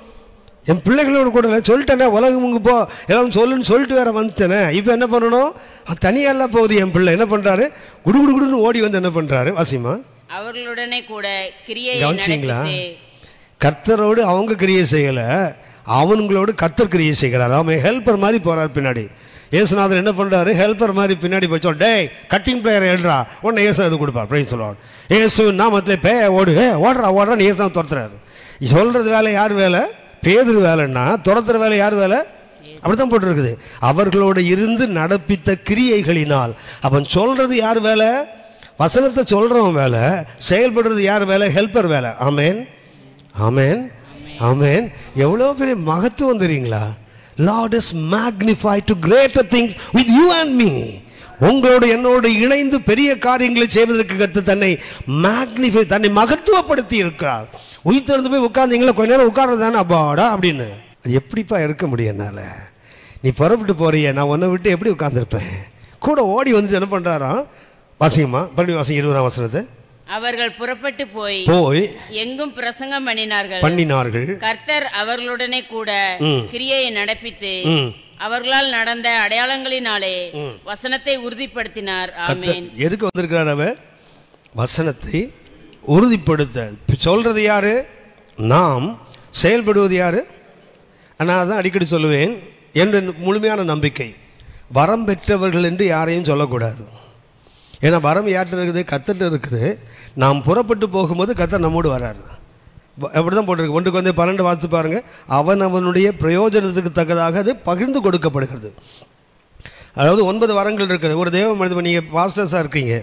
என் பிள்ளைகளோட கூட சொல்லிட்டேனே, உலகம் இங்கே போ எல்லாம் சொல்லுன்னு சொல்லிட்டு வேற வந்துட்டேனே. இப்போ என்ன பண்ணணும்? தனியெல்லாம் போகுது என் பிள்ளை. என்ன பண்ணுறாரு? குடுகுடுன்னு ஓடி வந்து என்ன பண்ணுறாரு? வாசிமா. அவர்களுடனே கூட கிரியை கவனிச்சிங்களா? கர்த்தரோடு அவங்க கிரியை செய்யலை, அவங்களோடு கர்த்தர் கிரியை செய்கிறார். அவன் ஹெல்ப்பர் மாதிரி போகிறார் பின்னாடி. இயேசுநாதர் என்ன பண்ணுறாரு? ஹெல்ப்பர் மாதிரி பின்னாடி போய் சொல், டே கட்டிங் பிளேயர் எழுறா, உடனே இயேசுநாதர் கொடுப்பார். அப்படின்னு சொல்லுவார். இயேசு நாமத்தில் பே ஓடு, ஓடுறான்னு இயேசுநாதர் துரத்துறாரு. சொல்கிறது வேலை யார் வேலை? பேதுரு வேலைன்னா துரத்துற வேலை யார் வேலை? அப்படித்தான் போட்டிருக்குது. அவர்களோடு இருந்து நடப்பித்த கிரியைகளினால். அவன் சொல்றது யார் வேலை? வசனத்தை சொல்றவன் வேலை. செயல்படுறது யார் வேலை? ஹெல்ப்பர் வேலை. ஆமேன் ஆமேன் ஆமேன். எவ்வளோ பெரிய மகத்துவம் தெரியுங்களா? Lord is magnified to greater things with you and me. உங்களோடு என்னோடு இணைந்து பெரிய காரியங்களை செய்வதற்கு கத்து தன்னை மேக்னிஃபை, தன்னை மகத்துவப்படுத்தி இருக்கிறார். உயிர்த்தெழுந்து போய் உட்கார்ந்தீங்களா, கொஞ்ச நேரம் உட்கார்றது தானே அப்பாடா அப்படின்னு. அது எப்படிப்பா இருக்க முடியும் என்னால்? நீ புறப்பட்டு போறிய, நான் உன்னை விட்டு எப்படி உட்கார்ந்துருப்பேன்? கூட ஓடி வந்துட்டு என்ன பண்ணுறாராம்? வாசிங்கம்மா, பள்ளி வாசிங்க 20ஆம் வசனத்தை. அவர்கள் புறப்பட்டு போய் எங்கும் பிரசங்கம் பண்ணினார்கள். கர்த்தர் அவர்களுடனே கூட கிரியை நடப்பித்து அவர்களால் நடந்த அடையாளங்களினாலே வசனத்தை உறுதிப்படுத்தினார். ஆமென். எதுக்கு வந்திருக்கிறார் அவர்? வசனத்தை உறுதிப்படுத்த. சொல்றது யாரு? நாம். செயல்படுவது யாரு? நான் தான் அடிக்கடி சொல்லுவேன், என்ற முழுமையான நம்பிக்கை, வரம் பெற்றவர்கள் என்று யாரையும் சொல்லக்கூடாது. ஏன்னா வரம் யார்கிட்ட இருக்குது? கர்த்தர்கிட்ட இருக்குது. நாம் புறப்பட்டு போகும்போது கர்த்தர் நம்மோடு வர்றாரு. அப்படி தான் போட்டிருக்கு. 1 Corinthians 12 வாசித்து பாருங்க. அவனுடைய பிரயோஜனத்துக்கு தக்கதாக அது பகிர்ந்து கொடுக்கப்படுகிறது. அதாவது 9 வரங்கள் இருக்குது. ஒரு தேவ மனிதன், நீங்கள் பாஸ்டர்ஸாக இருக்கீங்க,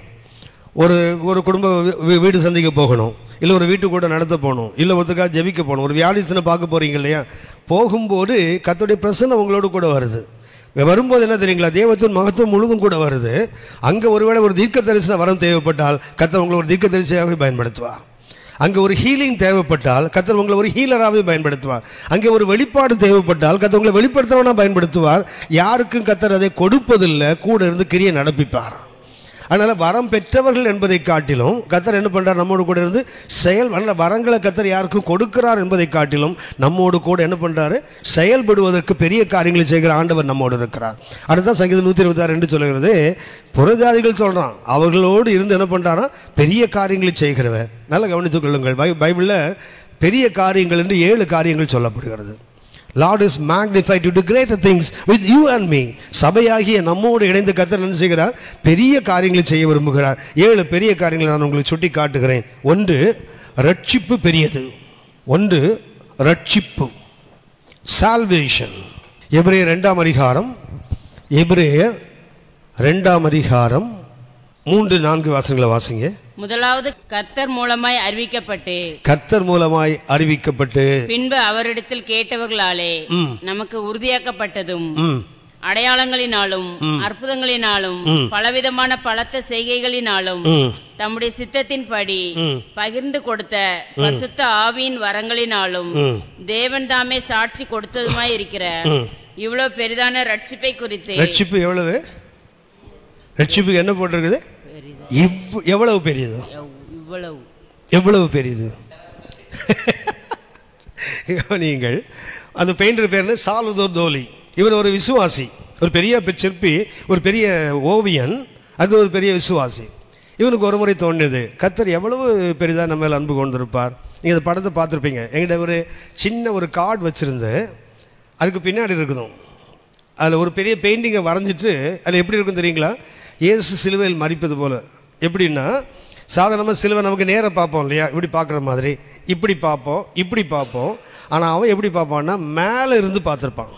ஒரு குடும்ப வீடு சந்திக்க போகணும், இல்லை ஒரு வீட்டு கூட நடத்த போகணும், இல்லை ஒருத்தருக்காக ஜெபிக்க போகணும், ஒரு வியாதிசனை பார்க்க போகிறீங்க இல்லையா, போகும்போது கர்த்தருடைய பிரசன்னம் உங்களோடு கூட வருது. வரும்போது என்ன தெரியுங்களா, தேவத்தின் மகத்துவம் முழுதும் கூட வருது. அங்கே ஒருவேளை ஒரு தீர்க்க தரிசன வரம் தேவைப்பட்டால் கர்த்தர் உங்களை ஒரு தீர்க்க தரிசியாகவே பயன்படுத்துவார். அங்கே ஒரு ஹீலிங் தேவைப்பட்டால் கர்த்தர் உங்களை ஒரு ஹீலராகவே பயன்படுத்துவார். அங்கே ஒரு வெளிப்பாடு தேவைப்பட்டால் கர்த்தர் உங்களை வெளிப்படுத்துறவனா பயன்படுத்துவார். யாருக்கும் கர்த்தர் அதை கொடுப்பதில்லை, கூட இருந்து கிரியை நடப்பிப்பார். அதனால் வரம் பெற்றவர்கள் என்பதை காட்டிலும் கர்த்தர் என்ன பண்ணுறார், நம்மோடு கூட இருந்து வரங்களை கர்த்தர் யாருக்கும் கொடுக்கிறார் என்பதை காட்டிலும் நம்மோடு கூட என்ன பண்ணுறாரு, செயல்படுவதற்கு பெரிய காரியங்களை செய்கிற ஆண்டவர் நம்மோடு இருக்கிறார். அதுதான் சங்கீதம் 126 சொல்லுகிறது. புறஜாதிகள் சொல்கிறான், அவர்களோடு இருந்து என்ன பண்ணுறாரா, பெரிய காரியங்களை செய்கிறவர். நல்லா கவனித்துக் கொள்ளுங்கள். பைபிளில் பெரிய காரியங்கள் என்று 7 காரியங்கள் சொல்லப்படுகிறது. Lord is magnified to do greater things with you and me. சபையாகிய நம்மோடு இணைந்து கர்த்தர் என்ன செய்கிறார், பெரிய காரியங்களை செய்ய விரும்புகிறார். 7 பெரிய காரியங்களை நான் உங்களுக்கு சுட்டி காட்டுகிறேன். 1, ரட்சிப்பு பெரியது. 1, ரட்சிப்பு, சால்வேஷன். எபிரேயர் 2ஆம் அதிகாரம், எபிரேயர் 2ஆம் அதிகாரம் 3-4 வசனங்களை வாசிங்க. முதலாவது கர்த்தர் மூலமாய் அறிவிக்கப்பட்டு பின்பு அவரிடத்தில் கேட்டவர்களாலே நமக்கு உறுதியாக்கப்பட்டதும் அடையாளங்களினாலும் அற்புதங்களினாலும் பலவிதமான பலத்த செய்கைகளினாலும் தம்முடைய சித்தத்தின்படி பகிர்ந்து கொடுத்த பரிசுத்த ஆவியின் வரங்களினாலும் தேவன் தாமே சாட்சி கொடுத்ததுமாய் இருக்கிற இவ்வளவு பெரிதான ரட்சிப்பை குறித்து. ரட்சிப்பு எவ்வளவு? ரட்சிப்புக்கு என்ன போட்டிருக்குது? எவ்வளவு பெரியது, எவ்வளவு பெரியது. நீங்கள் அந்த பெயிண்டர் பேர் சால்வதோர் தோலி. இவர் ஒரு விசுவாசி, ஒரு பெரிய சிற்பி, ஒரு பெரிய ஓவியன், அது ஒரு பெரிய விசுவாசி. இவனுக்கு ஒரு முறை தோணுது, கர்த்தர் எவ்வளவு பெரிதாக நம்ம மேலே அன்பு கொண்டிருப்பார். நீங்கள் இந்த படத்தை பார்த்துருப்பீங்க. எங்கிட்ட ஒரு சின்ன ஒரு கார்டு வச்சுருந்து அதுக்கு பின்னாடி இருக்கணும், அதில் ஒரு பெரிய பெயிண்டிங்கை வரைஞ்சிட்டு அதில் எப்படி இருக்கும் தெரியுங்களா, இயேசு சிலுவையில் மரிப்பது போல். எப்படின்னா, சாதாரணமாக சிலுவை நமக்கு நேராக பார்ப்போம் இல்லையா, இப்படி பார்க்குற மாதிரி, இப்படி பார்ப்போம், இப்படி பார்ப்போம். ஆனால் அவன் எப்படி பார்ப்பான்னா, மேலே இருந்து பார்த்துருப்பான்.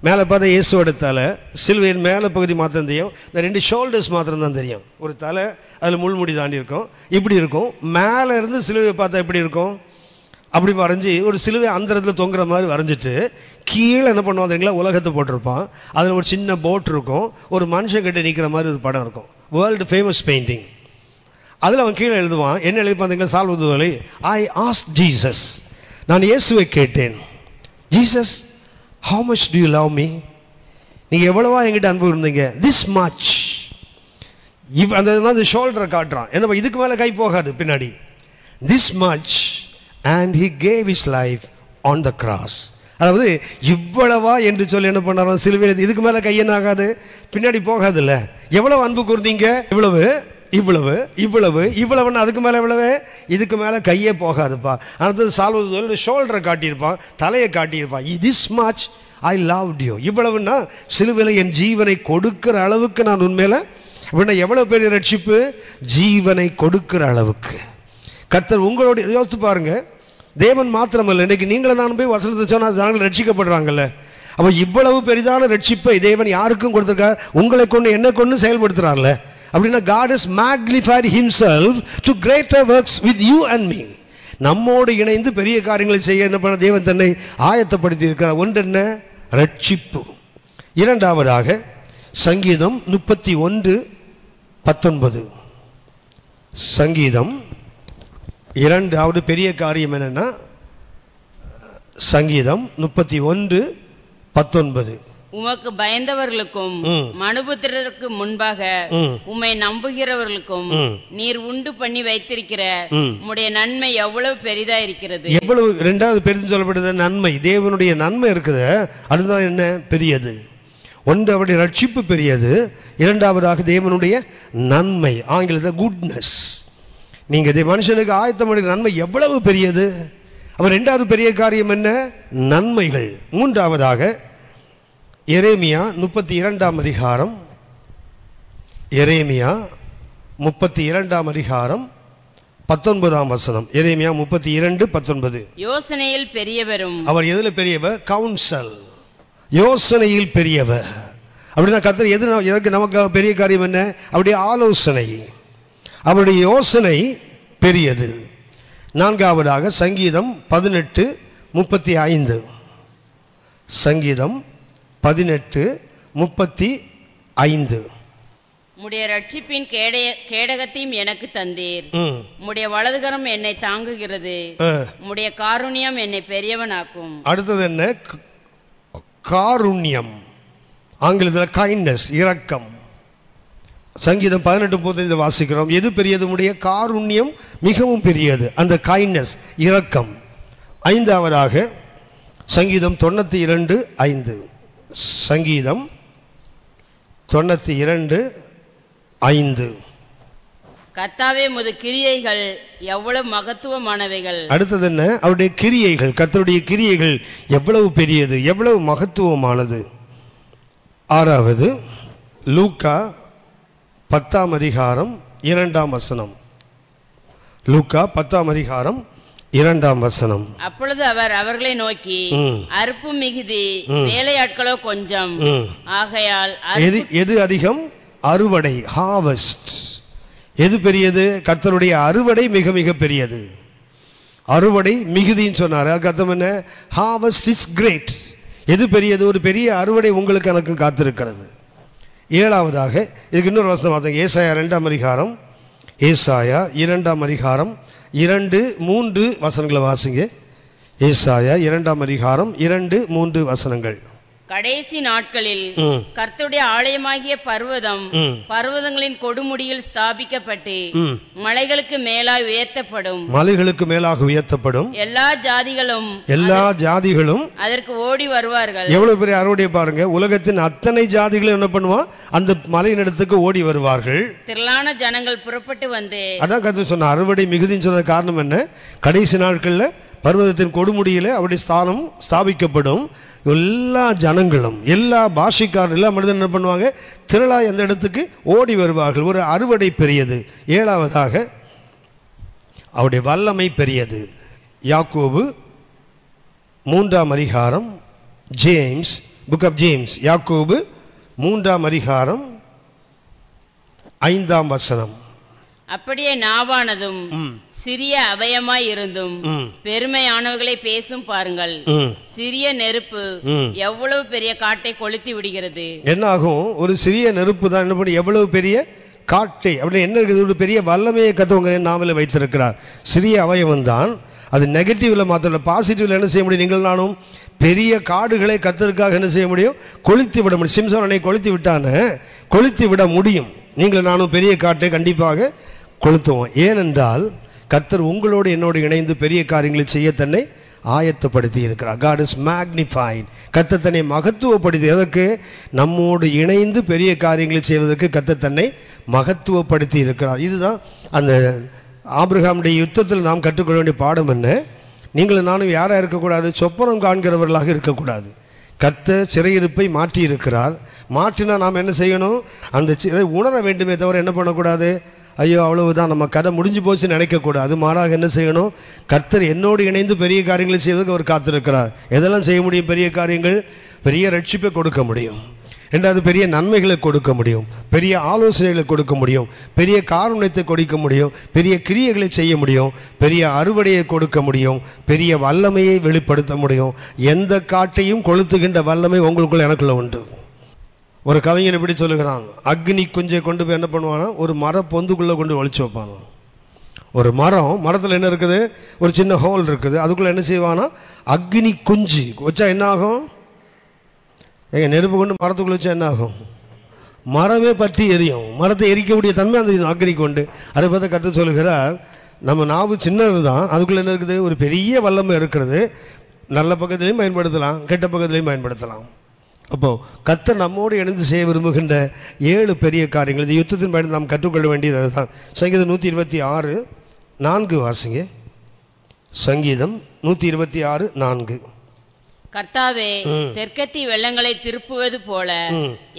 மேலே பார்த்தா இயேசுவோட தலை, சிலுவையின் மேலே பகுதி மாத்திரம் தெரியும், இந்த 2 ஷோல்டர்ஸ் மாத்திரம் தான் தெரியும். ஒரு தலை அதில் முள்முடி தாண்டி இருக்கும், இப்படி இருக்கும். மேலே இருந்து சிலுவையை பார்த்தா எப்படி இருக்கும், அப்படி வரைஞ்சி ஒரு சிலுவை அந்த இடத்துல தொங்குற மாதிரி வரைஞ்சிட்டு கீழே என்ன பண்ணுவான் தெரியுங்களா, உலகத்தை போட்டிருப்பான். அதில் ஒரு சின்ன போட் இருக்கும், ஒரு மனுஷன் கிட்ட நிற்கிற மாதிரி ஒரு படம் இருக்கும், வேர்ல்டு ஃபேமஸ் பெயிண்டிங். அதில் அவன் கீழே எழுதுவான், என்ன எழுதிப்பான் தெரியுங்களா, சால்வதோரை, ஐ ஆஸ்க் ஜீசஸ், நான் இயேசுவை கேட்டேன், Jesus how much do you love me, நீங்கள் எவ்வளவா என்கிட்ட அன்பு இருந்தீங்க, this much. அந்த ஷோல்டரை காட்டுறான், என்ன இதுக்கு மேலே கை போகாது பின்னாடி, this much. And he gave his life on the cross. அதாவது இவ்வளவா என்று சொல்லி என்ன பண்ணாராம், சிலுவையில். இதுக்கு மேலே கையென்ன ஆகாது, பின்னாடி போகாது இல்லை. எவ்வளவு அன்பு கூர்ந்தீங்க, இவ்வளவு இவ்வளவு இவ்வளவு இவ்வளவுன்னு, அதுக்கு மேலே இவ்வளவு, இதுக்கு மேலே கையே போகாதுப்பா. அடுத்தது சால்வதோர் ஷோல்டரை காட்டியிருப்பான், தலையை காட்டியிருப்பான், this much I loved you. இவ்வளவுன்னா சிலுவையில் என் ஜீவனை கொடுக்கிற அளவுக்கு நான் உண்மையில அப்படின்னா எவ்வளவு பெரிய ரட்சிப்பு, ஜீவனை கொடுக்கிற அளவுக்கு. கர்த்தர் உங்களோட யோசித்து பாருங்க, தேவன் மாத்திரமல்ல, இன்னைக்கு நீங்களும் நான் போய் வசனத்தை சொன்னால் ஜனங்கள் ரட்சிக்கப்படுறாங்கல்ல. அப்போ இவ்வளவு பெரிதான ரட்சிப்பை தேவன் யாருக்கும் கொடுத்திருக்கார், உங்களை கொண்டு என்னை கொண்டு செயல்படுத்துறார்ல. அப்படின்னா God has magnified himself to greater works with you and me. நம்மோடு இணைந்து பெரிய காரியங்களை செய்ய என்ன பண்ண தேவன் தன்னை ஆயத்தப்படுத்தி இருக்கிறார். ஒன்று என்ன, ரட்சிப்பு. இரண்டாவதாக சங்கீதம் 31:19. சங்கீதம் இரண்டாவது பெரிய காரியம் என்னன்னா, சங்கீதம் 31:19. உமக்கு பயந்தவர்களுக்கும் மனுபுத்திரருக்கு முன்பாக உம்மை நம்புகிறவர்களுக்கும் நீர் உண்டு பண்ணி வைத்திருக்கிற உம்முடைய நன்மை எவ்வளவு பெரிதா இருக்கிறது. எவ்வளவு இரண்டாவது பெரிது சொல்லப்படுது, நன்மை. தேவனுடைய நன்மை இருக்குது, அதுதான் என்ன பெரியது. ஒன்று அவருடைய ரட்சிப்பு பெரியது, இரண்டாவதாக தேவனுடைய நன்மை, ஆங்கிலத்தில் குட்னஸ். நீங்கள் மனுஷனுக்கு ஆயத்தம் பண்ணுற நன்மை எவ்வளவு பெரியது. அவர் இரண்டாவது பெரிய காரியம் என்ன, நன்மைகள். மூன்றாவதாக எரேமியா 32ஆம் அதிகாரம், எரேமியா 32ஆம் அதிகாரம் 19ஆம் வசனம். எரேமியா 32:19. யோசனையில் பெரியவரும். அவர் எதுல பெரியவர், கவுன்சல், யோசனையில் பெரியவர். அப்படின்னா கர்த்தர் எதற்கு நமக்கு பெரிய காரியம் என்ன, அவருடைய ஆலோசனை. அவருடைய யோசனை பெரியது. நான்காவதாக சங்கீதம் 18:35. சங்கீதம் 18:35. உம்முடைய ரட்சிப்பின் கேடகத்தையும் எனக்கு தந்தீர். உம்முடைய வலதுகரம் என்னை தாங்குகிறது. உம்முடைய காருண்யம் என்னை பெரியவனாக்கும். அடுத்தது என்ன? காருண்யம், ஆங்கிலத்தில் கைண்ட்னஸ், இரக்கம். சங்கீதம் 18:35 வாசிக்கிறோம். எது பெரியது? உம்முடைய காருண்யம் மிகவும் பெரியது, அந்த கைண்ட்னஸ், இரக்கம். ஐந்தாவதாக சங்கீதம் 92:5. சங்கீதம் 92:5. கர்த்தாவே உமது கிரியைகள் எவ்வளவு மகத்துவமானவைகள். அடுத்தது என்ன? அவருடைய கிரியைகள், கர்த்தருடைய கிரியைகள் எவ்வளவு பெரியது, எவ்வளவு மகத்துவமானது. ஆறாவது லூக்கா 10:2. லூக்கா 10:2. அப்பொழுது அவர் அவர்களை நோக்கி, அறுப்பு மிகுதி, வேலையாட்களோ கொஞ்சம், ஆகையால் எது அதிகம்? அறுவடை, ஹார்வெஸ்ட். எது பெரியது? கர்த்தருடைய அறுவடை மிக மிக பெரியது. அறுவடை மிகுதின்னு சொன்னார். அதுக்கு அர்த்தம் என்ன? Harvest is great. எது பெரியது? ஒரு பெரிய அறுவடை உங்களுக்கு எனக்கு காத்திருக்கிறது. ஏழாவதாக இதுக்கு இன்னொரு வசனம் பார்த்தீங்க. ஏசாயா 2:2. ஏசாயா 2:2, 2-3 வசனங்களை வாசிங்க. ஏசாயா 2:2, 2-3 கடைசி நாட்களில் கர்த்தருடைய ஆலயமாகிய பர்வதங்களின் கொடுமுடியில் ஸ்தாபிக்கப்பட்டு மலைகளுக்கு மேலாக உயர்த்தப்படும். எல்லா ஜாதிகளும் அதற்கு ஓடி வருவார்கள். எவ்வளவு பெரிய அறுவடை பாருங்க. உலகத்தின் அத்தனை ஜாதிகளும் என்ன பண்ணுவான்? அந்த மலையின் இடத்துக்கு ஓடி வருவார்கள். திரளான ஜனங்கள் புறப்பட்டு வந்து, அதான் கர்த்தர் சொன்ன அறுவடை மிகுதின்னு சொன்ன காரணம் என்ன? கடைசி நாட்கள்ல பர்வதத்தின் கொடுமுடியில அவருடைய ஸ்தானம் ஸ்தாபிக்கப்படும். எல்லா ஜனங்களும், எல்லா பாஷைக்காரர், எல்லா மனிதன் என்ன பண்ணுவாங்க? திரளா எந்த இடத்துக்கு ஓடி வருவார்கள். ஒரு அறுவடை பெரியது. ஏழாவதாக அவருடைய வல்லமை பெரியது. யாக்கோபு 3:, ஜேம்ஸ், புக் ஆஃப் ஜேம்ஸ், யாக்கோபு 3:5. அப்படியே நாவானதும் சிறிய அபயமாய் இருந்தும் பெருமையானவர்களை பேசும் பாருங்கள். சிறிய நெருப்பு எவ்வளவு பெரிய காட்டை கொளுத்தி விடுகிறது. என்ன ஆகும்? ஒரு சிறிய நெருப்பு தான் என்ன பண்ணி எவ்வளவு பெரிய காட்டை, அப்படி என்ன இருக்குது? ஒரு பெரிய வல்லமையை கத்தவங்க நாமல வைத்திருக்கிறார். சிறிய அவயவம் தான். அது நெகட்டிவ்ல மாத்திர, பாசிட்டிவ்ல என்ன செய்ய முடியும்? நீங்கள் நானும் பெரிய காடுகளை கத்தருக்காக என்ன செய்ய முடியும்? கொளுத்தி விட முடியும். சிம்சோனை கொளுத்தி விட்டான கொளுத்தி விட முடியும். நீங்கள் நானும் பெரிய காட்டை கண்டிப்பாக கொளுத்துவோம். ஏனென்றால் கர்த்தர் உங்களோடு என்னோடு இணைந்து பெரிய காரியங்களை செய்ய தன்னை ஆயத்தப்படுத்தி இருக்கிறார். God is magnified. கர்த்தர் தன்னை மகத்துவப்படுத்தி, அதற்கு நம்மோடு இணைந்து பெரிய காரியங்களை செய்வதற்கு கர்த்தர் தன்னை மகத்துவப்படுத்தி இருக்கிறார். இதுதான் அந்த ஆபிரகாமுடைய யுத்தத்தில் நாம் கற்றுக்கொள்ள வேண்டிய பாடம் என்ன? நீங்கள் நானும் யாராக இருக்கக்கூடாது? சொப்பனம் காண்கிறவர்களாக இருக்கக்கூடாது. கர்த்தர் சிறையிருப்பை மாற்றி இருக்கிறார். மாற்றினா நாம் என்ன செய்யணும்? அந்த உணர வேண்டுமே தவிர என்ன பண்ணக்கூடாது? ஐயோ அவ்வளவுதான் நம்ம கதை முடிஞ்சு போச்சுன்னு நினைக்கக்கூடாது. மாறாக என்ன செய்யணும்? கர்த்தர் என்னோடு இணைந்து பெரிய காரியங்களை செய்வதற்கு அவர் காத்திருக்கிறார். எதெல்லாம் செய்ய முடியும்? பெரிய காரியங்கள், பெரிய ரட்சிப்பை கொடுக்க முடியும். ரெண்டாவது, பெரிய நன்மைகளை கொடுக்க முடியும், பெரிய ஆலோசனைகளை கொடுக்க முடியும், பெரிய காரணத்தை கொடுக்க முடியும், பெரிய கிரியைகளை செய்ய முடியும், பெரிய அறுவடையை கொடுக்க முடியும், பெரிய வல்லமையை வெளிப்படுத்த முடியும். எந்த காட்டையும் கொளுத்துகின்ற வல்லமை உங்களுக்குள்ள எனக்குள்ள உண்டு. ஒரு கவிஞன் இப்படி சொல்லுகிறான், அக்னி குஞ்சை கொண்டு போய் என்ன பண்ணுவானா? ஒரு மர பொந்துக்குள்ளே கொண்டு ஒழிச்சு வைப்பானா. ஒரு மரத்தில் என்ன இருக்குது? ஒரு சின்ன ஹோல் இருக்குது. அதுக்குள்ளே என்ன செய்வானா? அக்னி குஞ்சு வச்சா என்ன ஆகும்? நெருப்பு கொண்டு மரத்துக்குள்ள வச்சா என்ன ஆகும்? மரமே பற்றி எரியும். மரத்தை எரிக்கக்கூடிய தன்மை அந்த அக்னி கொண்டு. அதை பார்த்து கர்த்தர் சொல்லுகிறார், நம்ம நாவு சின்னது தான், அதுக்குள்ளே என்ன இருக்குது? ஒரு பெரிய வல்லமை இருக்கிறது. நல்ல பக்கத்துலையும் பயன்படுத்தலாம், கெட்ட பக்கத்துலையும் பயன்படுத்தலாம். அப்போது கர்த்தர் நம்மோடு இணைந்து செய்ய விரும்புகின்ற 7 பெரிய காரியங்கள். இந்த யுத்தத்தின் பயணம் நாம் கற்றுக்கொள்ள வேண்டியது அதுதான். சங்கீதம் 126:4 வாசிங்க. சங்கீதம் 126:4. கர்த்தாவே, தெற்கத்தி வெள்ளங்களை திருப்புவது போல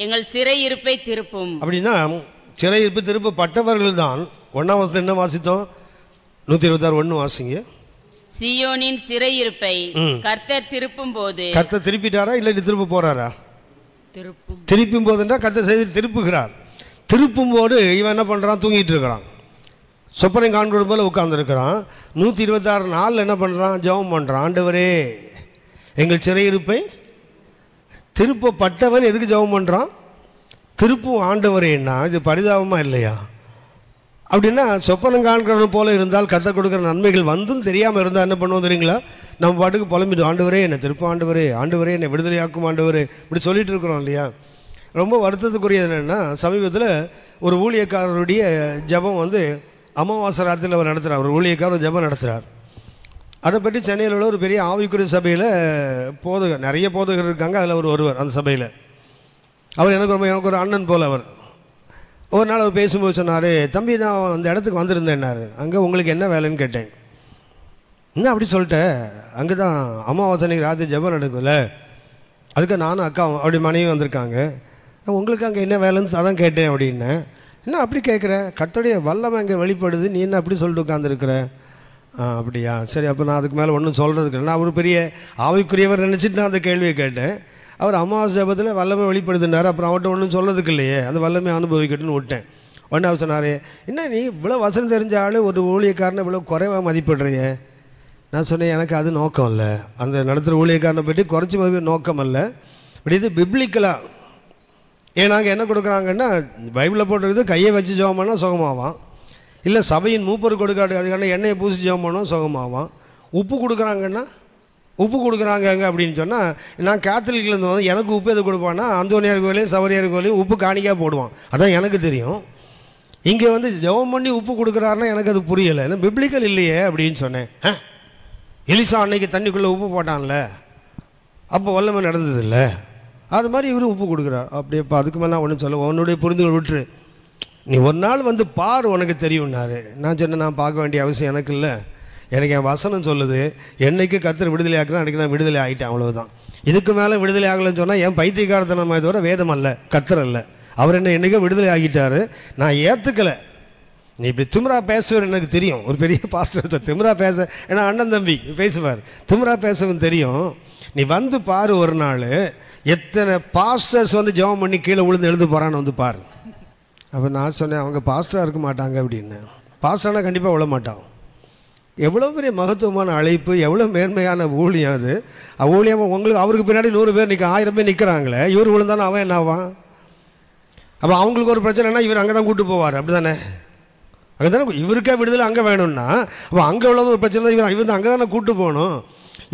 எங்கள் சிறையிருப்பை திருப்பும். அப்படின்னா சிறையிருப்பு திருப்பப்பட்டவர்கள் தான். 1ஆம் வசனம் என்ன வாசித்தோம்? 126:1 வாசிங்க. சீயோனின் சிறையிருப்பை கர்த்தர் திருப்பும் போது. கர்த்தர் திருப்பிட்டாரா இல்லை திருப்ப போறாரா? திருப்பும் போதுன்றா கர்த்தர் செய்து திருப்புகிறார். திருப்பும் போது இவன் என்ன பண்றான்? தூங்கிட்டு இருக்கிறான். சொப்பனை காண்கிறது போல உட்கார்ந்துருக்கிறான். 126 நாள் என்ன பண்ணுறான்? ஜெபம் பண்ணுறான். ஆண்டவரே எங்கள் சிறையிருப்பை திருப்பப்பட்டவன் எதுக்கு ஜெபம் பண்ணுறான்? திருப்பும் ஆண்டவரேன்னா இது பரிதாபமாக இல்லையா? அப்படின்னா சொப்பனம் காண்கிறது போல இருந்தால் கர்த்தர் கொடுக்குற நன்மைகள் வந்தும் தெரியாமல் இருந்தால் என்ன பண்ணுவோம் தெரியுங்களா? நம்ம பாட்டுக்கு புலம்பிடும், ஆண்டவரே என்னை திருப்பம், ஆண்டவரே ஆண்டவரே என்னை விடுதலையாக்கும் ஆண்டவரே, இப்படி சொல்லிட்டு இருக்கிறோம் இல்லையா? ரொம்ப வருத்தத்துக்குரியது என்னென்னா, சமீபத்தில் ஒரு ஊழியக்காரருடைய ஜெபம் அமாவாசை ராத்திரியில் அவர் நடத்துகிறார். ஒரு ஊழியக்காரர் ஜெபம் நடத்துகிறார். அதை பற்றி சென்னையில் உள்ள ஒரு பெரிய ஆவிக்குரிய சபையில் நிறைய போதகர் இருக்காங்க. அதில் ஒருவர் அந்த சபையில் அவர் எனக்கு ஒரு அண்ணன் போல். அவர் ஒரு நாள் அவர் பேசும்போது சொன்னார், தம்பி நான் அந்த இடத்துக்கு வந்திருந்தேன்னாரு. அங்கே உங்களுக்கு என்ன வேலைன்னு கேட்டேன். என்ன அப்படி சொல்லிட்டேன், அங்கே தான் அமாவாசனைக்கு ராத்திரி ஜெபம் நடக்குதுல்ல, அதுக்கு நானும் அக்கா அப்படி மனைவி வந்திருக்காங்க, உங்களுக்கு அங்கே என்ன வேலைன்னு அதான் கேட்டேன் அப்படின்னேன். என்ன அப்படி கேட்குற, கர்த்தருடைய வல்லமை அங்கே வெளிப்படுது, நீ என்ன அப்படி சொல்லிட்டு உட்காந்துருக்குற? அப்படியா, சரி, அப்போ நான் அதுக்கு மேலே ஒன்றும் சொல்கிறதுக்கு இல்லை. நான் ஒரு பெரிய ஆவிக்குரியவர் நினச்சிட்டு நான் அந்த கேள்வியை கேட்டேன். அவர் அமாவாசை ஜெபத்தில் வல்லமை வெளிப்படுதுன்னார். அப்புறம் அவர்கிட்ட ஒன்றும் சொல்லதுக்கு இல்லையே, அந்த வல்லமை அனுபவிக்கட்டுன்னு விட்டேன். உடனே அவர் சொன்னார், என்ன நீ இவ்வளோ வசனம் தெரிஞ்ச ஆள் ஒரு ஊழியக்காரனை இவ்வளோ குறைவாக மதிப்பிடுறிய? நான் சொன்னேன், எனக்கு அது நோக்கம் இல்லை, அந்த நடத்துகிற ஊழியக்காரனை பற்றி குறைச்சி மதிப்பு நோக்கம் இல்லை. இப்படி இது பிப்ளிக்கலாக நாங்கள் என்ன கொடுக்குறாங்கன்னா, பைபிளில் போட்டிருக்குது கையை வச்சு ஜெபம் பண்ணால் சுகமாவான், இல்லை சபையின் மூப்பர் கொடுக்காது அதுக்கான எண்ணெயை பூசி ஜெபம் பண்ணால் சுகமாவான். உப்பு கொடுக்குறாங்கன்னா உப்பு கொடுக்குறாங்க அப்படின்னு சொன்னால், நான் கேத்தலிக்லேருந்து எனக்கு உப்பு எது கொடுப்பான்னா அந்தோனியார் கோயிலையும் சவரியார் கோயிலையும் உப்பு காணிக்காக போடுவான், அதான் எனக்கு தெரியும். இங்கே ஜெபம் பண்ணி உப்பு கொடுக்குறாருன்னா எனக்கு அது புரியலை, ஏன்னா பிப்ளிக்கல் இல்லையே அப்படின்னு சொன்னேன். எலிசா அன்னைக்கு தண்ணிக்குள்ளே உப்பு போட்டான்ல, அப்போ வல்லமை நடந்ததில்லை, அது மாதிரி இவர் உப்பு கொடுக்குறார். அப்படியே இப்போ அதுக்கு மேலே நான் ஒன்றும் சொல்ல, உன்னுடைய புரிந்துகள் விட்டுரு, நீ ஒரு நாள் பார் உனக்கு தெரியும்னாரு. நான் சொன்னேன், நான் பார்க்க வேண்டிய அவசியம் எனக்கு இல்லை, எனக்கு என் வசனம் சொல்லுது, என்னைக்கு கர்த்தர் விடுதலை ஆக்குறேன் அன்றைக்கி நான் விடுதலை ஆகிட்டேன், அவ்வளோதான். இதுக்கு மேலே விடுதலை ஆகலைன்னு சொன்னால் என் பைத்தியக்காரத்தனமே தவிர வேதம் அல்ல, கர்த்தர் அல்ல. அவர் என்ன என்றைக்கோ விடுதலை ஆகிட்டார், நான் ஏற்றுக்கலை. நீ இப்படி திமிரா பேசுவார் எனக்கு தெரியும், ஒரு பெரிய பாஸ்டர் திமிரா பேச, ஏன்னா அண்ணன் தம்பி பேசுவார், திமிரா பேசவும் தெரியும். நீ பாரு ஒரு நாள் எத்தனை பாஸ்டர்ஸ் ஜெபம் பண்ணி கீழே விழுந்து எழுந்து போகிறான்னு பாரு. அப்போ நான் சொன்னேன், அவங்க பாஸ்டராக இருக்க மாட்டாங்க அப்படின்னு. பாஸ்டர்னா கண்டிப்பாக விழ மாட்டான். எவ்வளோ பெரிய மகத்துவமான அழைப்பு, எவ்வளோ மேன்மையான ஊழியம் அது. ஊழியம் உங்களுக்கு அவருக்கு பின்னாடி 100 பேர் 1000 பேர் நிற்கிறாங்களே, இவர் விழுந்தானே அவன் என்ன ஆவான்? அப்போ அவங்களுக்கு ஒரு பிரச்சனைனா இவர் அங்கே தான் கூப்பிட்டு போவார், அப்படி தானே? அங்கே தானே இவருக்கே விடுதலை அங்கே வேணும்னா, அப்போ அங்கே உள்ள ஒரு பிரச்சனை இவர் அங்கே தானே கூப்பிட்டு போகணும்.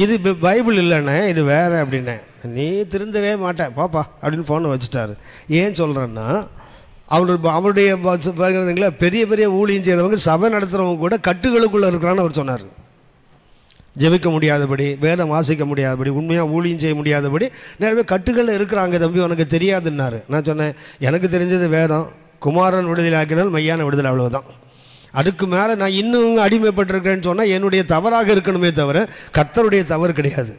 இது பைபிள் இல்லைண்ணே, இது வேறு அப்படின்னே. நீ திருந்தவே மாட்டேன் பாப்பா அப்படின்னு ஃபோனை வச்சுட்டாரு. ஏன் சொல்கிறேன்னா, அவருடைய பார்க்குறதுங்களா, பெரிய பெரிய ஊழியம் செய்கிறவங்க சபை நடத்துகிறவங்க கூட கட்டுகளுக்குள்ளே இருக்கிறான்னு அவர் சொன்னார். ஜெபிக்க முடியாதபடி, வேதம் வாசிக்க முடியாதபடி, உண்மையாக ஊழியம் செய்ய முடியாதபடி நிறைய பேர் கட்டுகளில் இருக்கிறாங்க தம்பி, உனக்கு தெரியாதுன்னாரு. நான் சொன்னேன், எனக்கு தெரிஞ்சது வேதம், குமாரன் விடுதலை ஆக்கினால் மையான விடுதலை, அவ்வளோதான். அதுக்கு மேலே நான் இன்னும் அடிமைப்பட்டிருக்கிறேன்னு சொன்னால் என்னுடைய தவறாக இருக்கணுமே தவிர கர்த்தருடைய தவறு கிடையாது.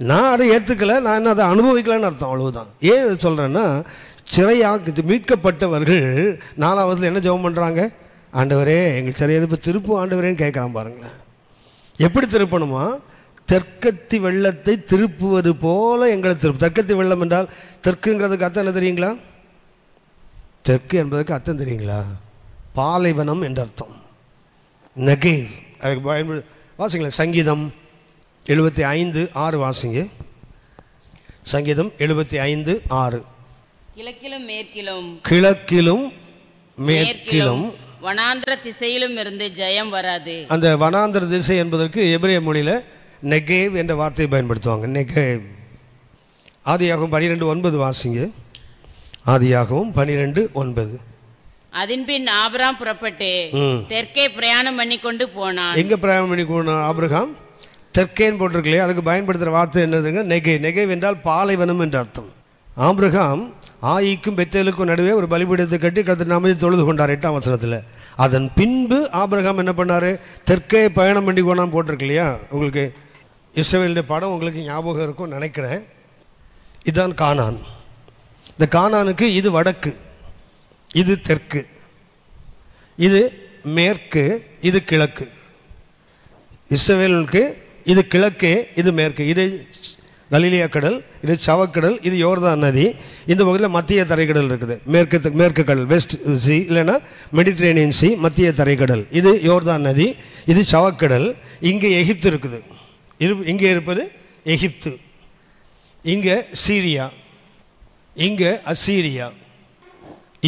நான் அதை ஏற்றுக்கலை, நான் என்ன அதை அனுபவிக்கலான்னு அர்த்தம், அவ்வளவுதான். ஏன் இதை சொல்கிறேன்னா, சிறையாக மீட்கப்பட்டவர்கள் 4வது என்ன ஜெபம் பண்ணுறாங்க? ஆண்டவரே எங்கள் சிறையிருப்பு திருப்பும் ஆண்டவரேன்னு கேட்குறான் பாருங்களேன். எப்படி திருப்பணுமா? தெற்கத்தி வெள்ளத்தை திருப்புவது போல எங்களை திருப்பு. தெற்கத்தி வெள்ளம் என்றால், தெற்குங்கிறதுக்கு அர்த்தம் என்ன தெரியுங்களா? தெற்கு என்பதற்கு அர்த்தம் தெரியுங்களா? பாலைவனம் என்ற அர்த்தம். நகேவ். அதுக்கு பயன்படு வாசிங்களேன், சங்கீதம் 75:6 வாசிங்க. சங்கீதம் 75:6. கிழக்கிலும் மேற்கிலும் கிழக்கிலும் மேற்கிலும் வனாந்திர திசையிலும் இருந்து ஜெயம் வராது. அந்த வனாந்திர திசை என்பதற்கு எபிரேய மொழியில் நெகேவ் என்ற வார்த்தையை பயன்படுத்துவாங்க. நெகேவ். ஆதியாகமம் 12:9 வாசிங்க. ஆதியாகமம் 12:9. அதன்பின் ஆபிரகாம் புறப்பட்டு தெற்கே பிரயாணம் பண்ணி கொண்டு போனான். எங்க பிரயாணம் பண்ணி போனான் ஆபிரகாம்? தெற்கேன்னு போட்டிருக்கலையே, அதுக்கு பயன்படுத்துகிற வார்த்தை என்னதுங்க? நெகே. நெகேவ் என்றால் பாலைவனம் என்ற அர்த்தம். ஆபிரகாம் ஆயிக்கும் பெத்தேலுக்கும் நடுவே ஒரு பலிபீடத்தை கட்டி கர்த்தர் நாமத்தை தொழுது கொண்டார் 8ஆம் வசனத்தில். அதன் பின்பு ஆபிரகாம் என்ன பண்ணார்? தெற்கே பயணம் பண்ணி போனான்னு போட்டிருக்கு இல்லையா? உங்களுக்கு இஸ்ரவேலுடைய படம் உங்களுக்கு ஞாபகம் இருக்கும் நினைக்கிறேன். இதுதான் கானான். இந்த கானானுக்கு இது வடக்கு, இது தெற்கு, இது மேற்கு, இது கிழக்கு. இஸ்ரவேலுக்கு இது கிழக்கு, இது மேற்கு. இதை கலிலியா கடல், இது சவக்கடல், இது யோர்தான் நதி. இந்த பகுதியில் மத்திய தரைக்கடல் இருக்குது. மேற்கு கடல், வெஸ்ட் சி, இல்லைன்னா மெடிட்ரேனியன் சி, மத்திய தரைக்கடல். இது யோர்தான் நதி, இது சவக்கடல். இங்கே எகிப்து இருக்குது. இங்கே இருப்பது எகிப்து. இங்கே சீரியா, இங்கே அசீரியா,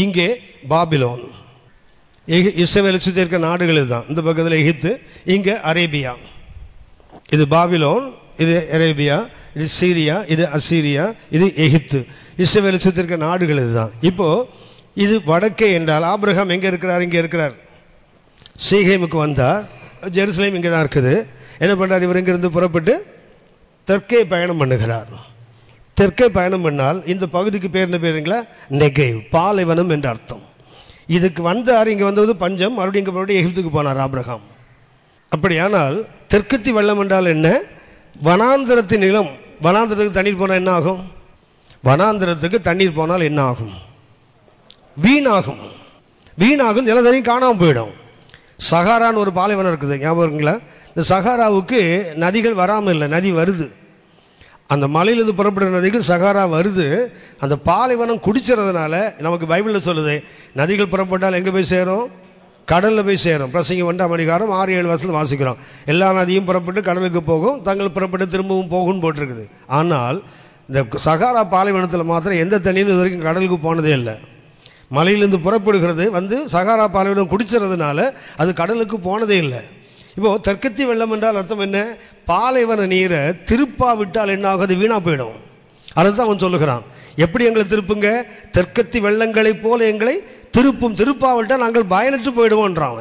இங்கே பாபிலோன். இஸ்ரவேலை சுற்றி இருக்க நாடுகள் இதுதான். இந்த பக்கத்தில் எகிப்து, இங்கே அரேபியா. இது பாபிலோன், இது அரேபியா, இது சீரியா, இது அசீரியா, இது எகிப்து. இஸ்ரவேலை சுற்றி இருக்க நாடுகள் இதுதான். இப்போது இது வடக்கே என்றால் ஆபிரகாம் எங்கே இருக்கிறார்? இங்கே இருக்கிறார். சீகேமுக்கு வந்தார். ஜெருசலேம் இங்கே தான் இருக்குது. என்ன பண்ணுறார்? இவர் இங்கிருந்து புறப்பட்டு தெற்கே பயணம் பண்ணுகிறார். தெற்கே பயணம் பண்ணால் இந்த பகுதிக்கு பேர் என்ன பேருங்களா? நெகேவ், பாலைவனம் என்ற அர்த்தம். இதுக்கு வந்தார். இங்கே வந்தது பஞ்சம். மறுபடியும் இங்கே மறுபடியும் எகிப்துக்கு போனார் ஆபிரகாம். அப்படியானால் தெற்கத்தி வெள்ளம் என்றால் என்ன? வனாந்திரத்தின் நிலம். வனாந்திரத்துக்கு தண்ணீர் போனால் என்ன ஆகும்? வனாந்திரத்துக்கு தண்ணீர் போனால் என்ன ஆகும்? வீணாகும். வீணாகும், எல்லா தண்ணியும் காணாமல் போயிடும். சஹாரான்னு ஒரு பாலைவனம் இருக்குது, ஞாபகம் இருக்குங்களா? இந்த சஹாராவுக்கு நதிகள் வராமல் இல்லை, நதி வருது. அந்த மலையிலிருந்து புறப்படுற நதிகள் சஹாரா வருது. அந்த பாலைவனம் குடிச்சிறதுனால நமக்கு பைபிளில் சொல்லுது, நதிகள் புறப்பட்டால் எங்கே போய் சேரும்? கடலில் போய் சேரும். பிரசங்கம் 2ஆம் அதிகாரம் 6-7 வருஷத்தில் வாசிக்கிறோம். எல்லா நதியும் புறப்பட்டு கடலுக்கு போகும், தங்கள் புறப்பட்டு திரும்பவும் போகும்னு போட்டிருக்குது. ஆனால் இந்த சஹாரா பாலைவனத்தில் மாத்திரம் எந்த தண்ணியும் இது வரைக்கும் கடலுக்கு போனதே இல்லை. மலையிலிருந்து புறப்படுகிறது, வந்து சஹாரா பாலைவனம் குடிச்சிறதுனால அது கடலுக்கு போனதே இல்லை. இப்போது தெற்கத்தி வெள்ளம் என்றால் அர்த்தம் என்ன? பாலைவன நீரை திருப்பா விட்டால் என்ன ஆகும்? அது வீணாக போயிடும். அதுதான் அவன் சொல்லுகிறான். எப்படி எங்களை திருப்புங்க? தெற்கத்தி வெள்ளங்களைப் போல எங்களை திருப்பும். திருப்பாவிட்டால் நாங்கள் பயனற்று போயிடுவோன்றான்.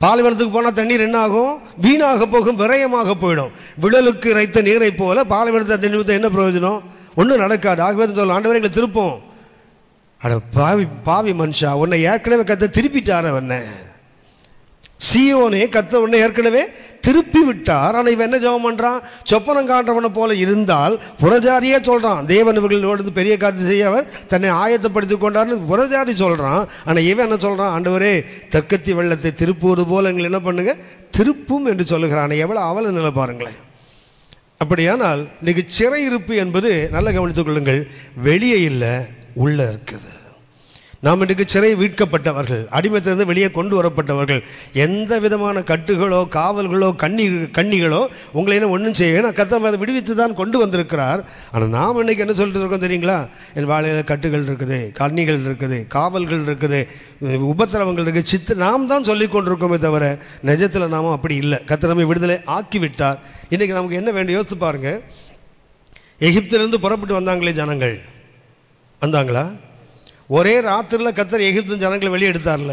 பாலைவனத்துக்கு போனால் தண்ணீர் என்ன ஆகும்? வீணாக போகும், விரயமாக போயிடும். விழலுக்கு இறைத்த நீரை போல பாலைவனத்தை தண்ணீர் என்ன பிரயோஜனம்? ஒன்றும் நடக்காது. ஆகவே சொல்ல, ஆண்டவரை எங்களை திருப்போம். அட பாவி மனுஷா, உன்னை ஏற்கனவே கத்த திருப்பிட்டார். அவனை சீயோனே கத்த உன்னை ஏற்கனவே திருப்பி விட்டார். ஆனால் இவன் என்ன ஜெபம் பண்ணுறான்? சொப்பனம் காண்றவனை போல இருந்தால் புறஜாதியே சொல்கிறான். தேவன் இவர்களோடு பெரிய காரியம் செய்ய அவர் தன்னை ஆயத்தப்படுத்தி கொண்டார்னு புறஜாதி சொல்கிறான். ஆனால் இவன் என்ன சொல்கிறான்? ஆண்டவரே, தெற்கத்தி வெள்ளத்தை திருப்புவது போல எங்களை என்ன பண்ணுங்க, திருப்பும் என்று சொல்லுகிறான். எவ்வளோ அவல நிலை பாருங்களேன். அப்படியானால் இன்னைக்கு சிறையிருப்பு என்பது நல்ல கவனித்துக் கொள்ளுங்கள், வெளியே இல்லை, உள்ளே இருக்குது. நாம் இன்றைக்கு சிறை வீட்கப்பட்டவர்கள், அடிமைத்திலிருந்து வெளியே கொண்டு வரப்பட்டவர்கள். எந்த விதமான கட்டுகளோ காவல்களோ கண்ணிகளோ உங்களை என்ன ஒன்றும் செய்ய கர்த்தர் அதை விடுவித்து தான் கொண்டு வந்திருக்கிறார். ஆனால் நாம் இன்றைக்கி என்ன சொல்லிட்டு இருக்கோம் தெரியுங்களா? என் வாழையில் கட்டுகள் இருக்குது, கண்ணிகள் இருக்குது, காவல்கள் இருக்குது, உபத்திரவங்கள் இருக்குது, நாம் தான் சொல்லி கொண்டிருக்கோமே தவிர நிஜத்தில் நாமும் அப்படி இல்லை. கர்த்தர் நம்மை விடுதலை ஆக்கிவிட்டார். இன்றைக்கி நமக்கு என்ன வேண்டும் யோசித்து பாருங்கள். எகிப்திலிருந்து புறப்பட்டு வந்தாங்களே ஜனங்கள், வந்தாங்களா? ஒரே ராத்திரியில் கர்த்தர் எகிப்து ஜனங்களை வெளியே எடுத்தார்ல.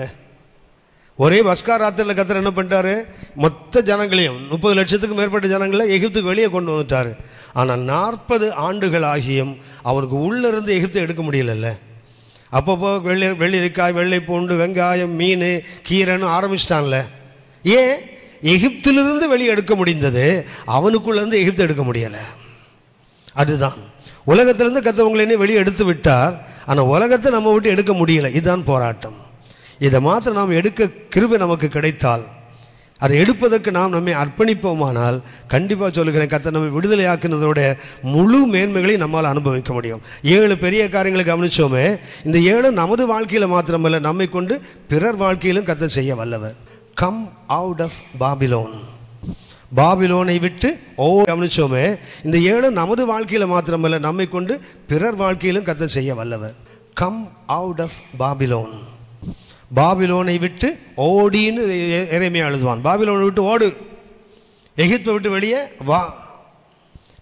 ஒரே பஸ்கா ராத்திரியில் கர்த்தர் என்ன பண்ணிட்டாரு? மொத்த ஜனங்களையும் 30 லட்சத்துக்கு மேற்பட்ட ஜனங்களை எகிப்துக்கு வெளியே கொண்டு வந்துட்டார். ஆனால் 40 ஆண்டுகள் ஆகியும் அவனுக்கு உள்ளிருந்து எகிப்தை எடுக்க முடியலல்ல. அப்பப்போ வெள்ளரிக்காய், வெள்ளை பூண்டு, வெங்காயம், மீன், கீரைன்னு ஆரம்பிச்சிட்டான்ல. ஏன்? எகிப்திலிருந்து வெளியே எடுக்க முடிந்தது, அவனுக்குள்ளேருந்து எகிப்தை எடுக்க முடியலை. அதுதான் உலகத்திலிருந்து கர்த்தர் வெளியே எடுத்து விட்டார். ஆனால் உலகத்தை நம்ம விட்டு எடுக்க முடியலை. இதுதான் போராட்டம். இதை மாத்திரம் நாம் எடுக்க கிருபை நமக்கு கிடைத்தால், அதை எடுப்பதற்கு நாம் நம்மை அர்ப்பணிப்போமானால், கண்டிப்பாக சொல்லுகிறேன், கர்த்தர் நம்மை விடுதலையாக்குனதோட முழு மேன்மைகளை நம்மால் அனுபவிக்க முடியும். 7 பெரிய காரியங்களை கவனிச்சோமே, இந்த 7 நமது வாழ்க்கையில் மாத்திரமல்ல, நம்மை கொண்டு பிறர் வாழ்க்கையிலும் கர்த்தர் செய்ய வல்லவர். Come out of Babylon. பாபிலோனை விட்டு கவனிச்சோமே, இந்த 7 நமது வாழ்க்கையில் மாத்திரமல்ல, நம்மை கொண்டு பிறர் வாழ்க்கையிலும் கர்த்தர் செய்ய வல்லவர். Come out of Babylon. பாபிலோனை விட்டு ஓடின்னு எரேமியா எழுதுவான். பாபிலோனை விட்டு ஓடு, எகிப்தை விட்டு வெளியே வா.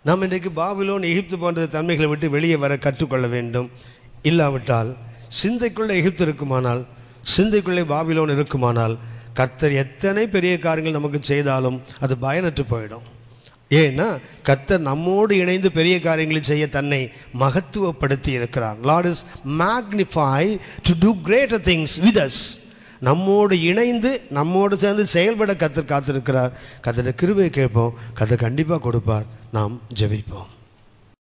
நாம் இன்றைக்கு பாபிலோன், எகிப்து போன்ற தன்மைகளை விட்டு வெளியே வர கற்றுக்கொள்ள வேண்டும். இல்லாவிட்டால் சிந்தைக்குள்ளே எகிப்து இருக்குமானால், சிந்தைக்குள்ளே பாபிலோன் இருக்குமானால், கர்த்தர் எத்தனை பெரிய காரியங்கள் நமக்கு செய்தாலும் அது பயனற்று போயிடும். ஏன்னா கர்த்தர் நம்மோடு இணைந்து பெரிய காரியங்களை செய்ய தன்னை மகத்துவப்படுத்தி இருக்கிறார். Lord is magnified to do greater things with us. நம்மோடு இணைந்து நம்மோடு சேர்ந்து செயல்பட கர்த்தர் காத்திருக்கிறார். கர்த்தருடைய கிருபையை கேட்போம், கர்த்தர் கண்டிப்பாக கொடுப்பார். நாம் ஜெபிப்போம்.